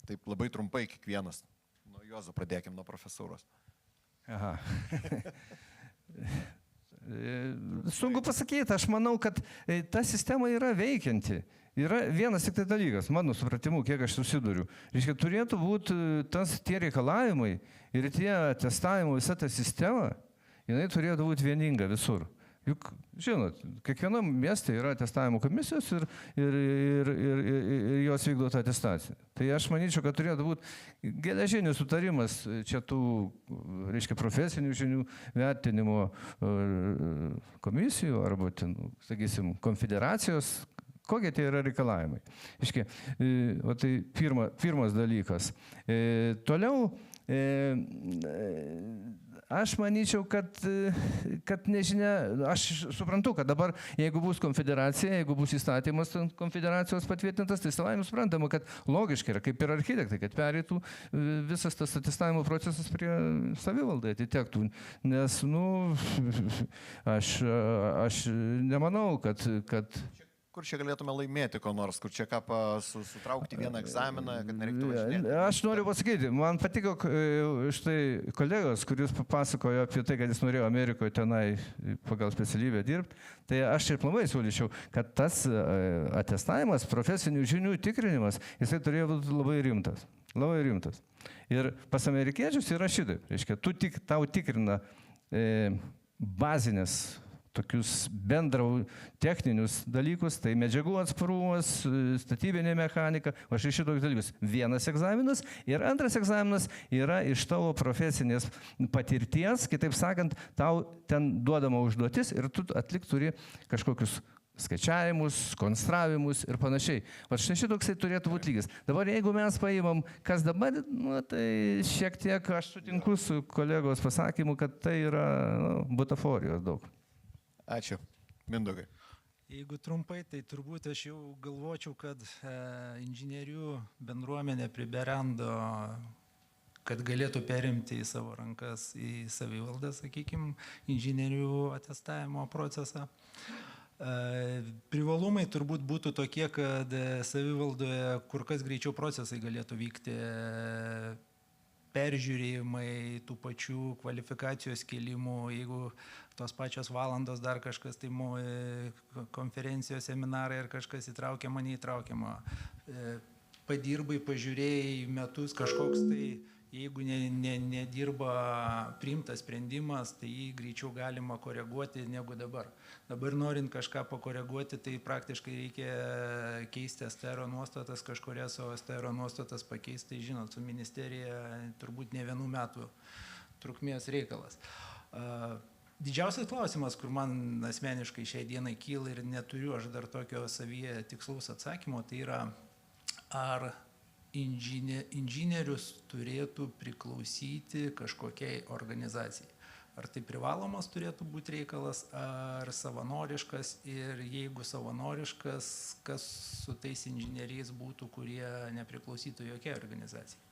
Taip labai trumpai kiekvienas. Nuo Juozo pradėkim, nuo profesūros. Aha. Sunku pasakyti, aš manau, kad ta sistema yra veikianti. Yra vienas tik tai dalykas, mano supratimu, kiek aš susiduriu. Reiškia, turėtų būti tie reikalavimai ir tie testavimo, visa ta sistema, jinai turėtų būti vieninga visur. Juk, žinot, kiekvienam mieste yra testavimo komisijos ir jos vykdo tą atestaciją. Tai aš manyčiau, kad turėtų būti geležinis sutarimas čia tų, reiškia, profesinių žinių vertinimo komisijų arba, ten, sakysim, konfederacijos, kokie tie yra reikalavimai. Reiškia, o tai pirmas dalykas. Toliau, aš manyčiau, kad nežinia, aš suprantu, kad dabar, jeigu bus konfederacija, jeigu bus įstatymas konfederacijos patvirtintas, tai savaime suprantama, kad logiškai yra, kaip ir architektai, kad pereitų visas tas atestavimo procesas prie savivaldai atitektų. Nes, aš nemanau, kad Kur čia galėtume laimėti ko nors, kur čia ką sutraukti vieną egzaminą, kad nereiktų važinėti? Aš noriu pasakyti, man patiko štai kolegos, kuris papasakojo apie tai, kad jis norėjo Amerikoje tenai pagal specialybę dirbti. Tai aš ir planai siūlyčiau, kad tas atestavimas, profesinių žinių tikrinimas, jisai turėjo būti labai rimtas. Labai rimtas. Ir pas amerikiečius yra šitaip. Reiškia, tau tikrina bazinės tokius bendrau techninius dalykus, tai medžiagų atsparumas, statybinė mechanika, o štai šitokius dalykus. Vienas egzaminas ir antras egzaminas yra iš tavo profesinės patirties, kitaip sakant, tau ten duodama užduotis ir tu atlik turi kažkokius skaičiavimus, konstravimus ir panašiai. O štai šitoksai turėtų būti lygis. Dabar jeigu mes paimam, kas dabar, tai šiek tiek aš sutinku su kolegos pasakymu, kad tai yra butaforijos daug. Ačiū. Mindaugai. Jeigu trumpai, tai turbūt aš jau galvočiau, kad inžinierių bendruomenė priberendo, kad galėtų perimti į savo rankas, į savivaldą, sakykime, inžinierių atestavimo procesą. Privalumai turbūt būtų tokie, kad savivaldoje kur kas greičiau procesai galėtų vykti, peržiūrėjimai tų pačių kvalifikacijos kelimų, jeigu tos pačios valandos dar kažkas, tai konferencijos, seminarai ar kažkas įtraukiama, neįtraukiama. Padirbai, pažiūrėjai metus kažkoks, tai jeigu nedirba priimtas sprendimas, tai jį greičiau galima koreguoti negu dabar. Dabar norint kažką pakoreguoti, tai praktiškai reikia keisti STR nuostatas, kažkurias, o STR nuostatas pakeisti, žinot, su ministerija turbūt ne 1 metų trukmės reikalas. Didžiausias klausimas, kur man asmeniškai šiai dienai kyla ir neturiu aš dar tokio savyje tikslaus atsakymo, tai yra, ar inžinierius turėtų priklausyti kažkokiai organizacijai. Ar tai privalomas turėtų būti reikalas, ar savanoriškas, ir jeigu savanoriškas, kas su tais inžinieriais būtų, kurie nepriklausytų jokiai organizacijai.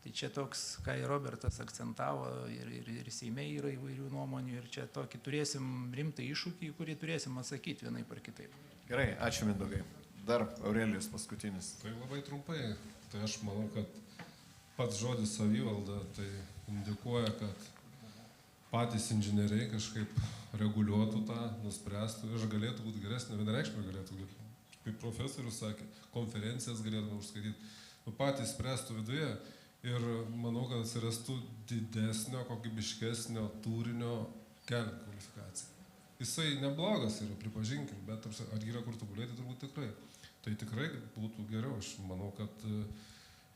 Tai čia toks, ką ir Robertas akcentavo, ir Seime yra įvairių nuomonių, ir čia tokį turėsim rimtą iššūkį, kurį turėsim atsakyti vienaip ar kitaip. Gerai, ačiū Mindaugai. Dar Aurelijus paskutinis. Tai labai trumpai. Tai aš manau, kad pats žodis savivalda tai indikuoja, kad patys inžinieriai kažkaip reguliuotų tą, nuspręstų ir galėtų būti geresnė, vienareikšmiai galėtų būti. Kaip profesorius sakė, konferencijas galėtume užskaityti, patys spręstų viduje ir manau, kad atsirastų didesnio, kokybiškesnio turinio keliant kvalifikaciją. Jisai neblogas yra, pripažinkim, bet ar yra kur tobulėti, turbūt tikrai. Tai tikrai būtų geriau, aš manau, kad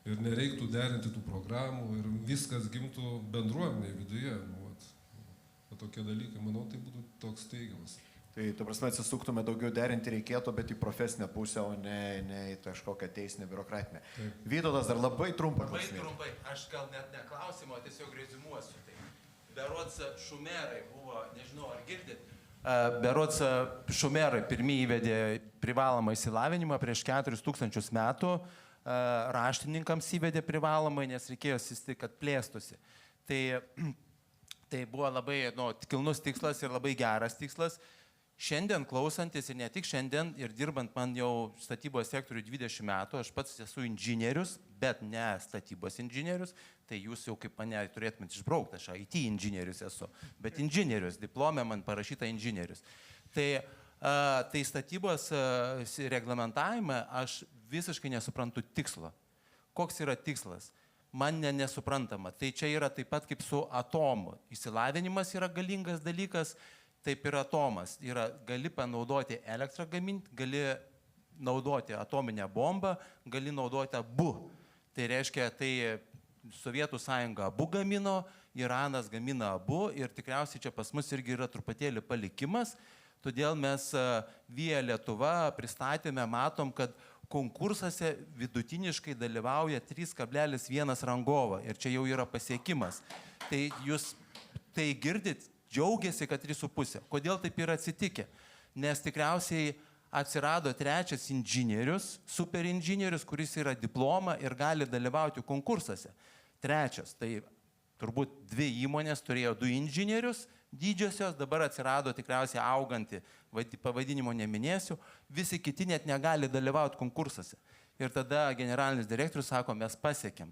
ir nereiktų derinti tų programų ir viskas gimtų bendruomenėje viduje. Tokie dalykai, manau, tai būtų toks teigiamas. Tai, ta prasme, atsisuktume daugiau derinti reikėtų, bet į profesinę pusę, o ne į kažkokią teisinę, biurokratinę. Vytautas, dar labai trumpai. Labai trumpai, aš gal net neklausimą, tiesiog rezimuosiu. Tai berods šumerai buvo, nežinau ar girdit, Berods šumerai pirmie įvedė privalomą išsilavinimą prieš 4000 metų, raštininkams įvedė privalomai, nes reikėjo sisti, kad plėstusi. Tai buvo labai kilnus tikslas ir labai geras tikslas. Šiandien klausantis ir ne tik šiandien, ir dirbant man jau statybos sektoriui 20 metų, aš pats esu inžinierius, bet ne statybos inžinierius, tai jūs jau kaip mane turėtumėt išbraukti, aš IT inžinierius esu, bet inžinierius, diplome man parašyta inžinierius. Tai statybos reglamentavime aš visiškai nesuprantu tikslo. Koks yra tikslas? Man nesuprantama. Tai čia yra taip pat kaip su atomu. Išsilavinimas yra galingas dalykas, taip ir atomas. Gali panaudoti elektrą gaminti, gali naudoti atominę bombą, gali naudoti abu. Tai reiškia, tai Sovietų sąjunga abu gamino, Iranas gamina abu ir tikriausiai čia pas mus irgi yra truputėlį palikimas. Todėl mes Via Lietuva pristatėme, matom, kad konkursuose vidutiniškai dalyvauja 3,1 rangovą ir čia jau yra pasiekimas. Tai jūs tai girdit, džiaugiasi, kad 3,5. Kodėl taip yra atsitikę? Nes tikriausiai atsirado trečias inžinierius, superinžinierius, kuris yra diploma ir gali dalyvauti konkursuose. Trečias, tai turbūt 2 įmonės turėjo 2 inžinierius, didžiosios, dabar atsirado tikriausiai auganti, pavadinimo neminėsiu, visi kiti net negali dalyvauti konkursuose. Ir tada generalinis direktorius sako, mes pasiekėm.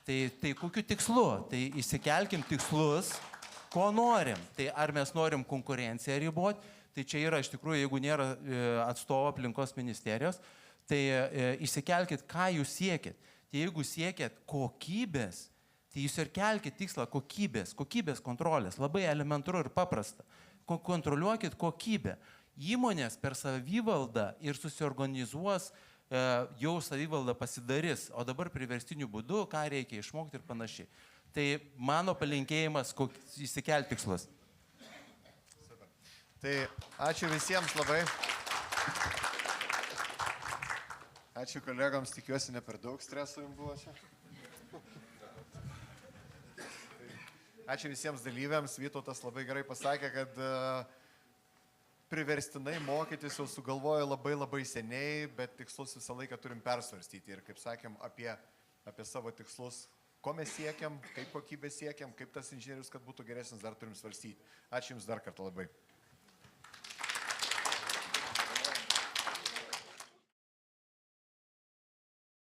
Tai kokiu tikslu? Tai įsikelkim tikslus, ko norim. Tai ar mes norim konkurenciją riboti? Tai čia yra iš tikrųjų, jeigu nėra atstovo aplinkos ministerijos, tai įsikelkit, ką jūs siekit. Tai jeigu siekit kokybės, tai jūs ir kelkit tikslą kokybės kontrolės. Labai elementaru ir paprasta. Kontroliuokit kokybę. Įmonės per savivaldą ir susiorganizuos, jau savivalda pasidarys, o dabar priverstiniu būdu, ką reikia išmokti ir panašiai. Tai mano palinkėjimas įsikelti tikslus. Tai ačiū visiems labai. Ačiū kolegams, tikiuosi ne per daug streso jums buvo čia. Ačiū visiems dalyviams. Vytautas labai gerai pasakė, kad priverstinai mokytis jau sugalvojo labai seniai, bet tikslus visą laiką turim persvarstyti. Ir kaip sakėm, apie savo tikslus, ko mes siekiam, kaip kokybę siekiam, kaip tas inžinierius, kad būtų geresnis, dar turim svarstyti. Ačiū jums dar kartą labai.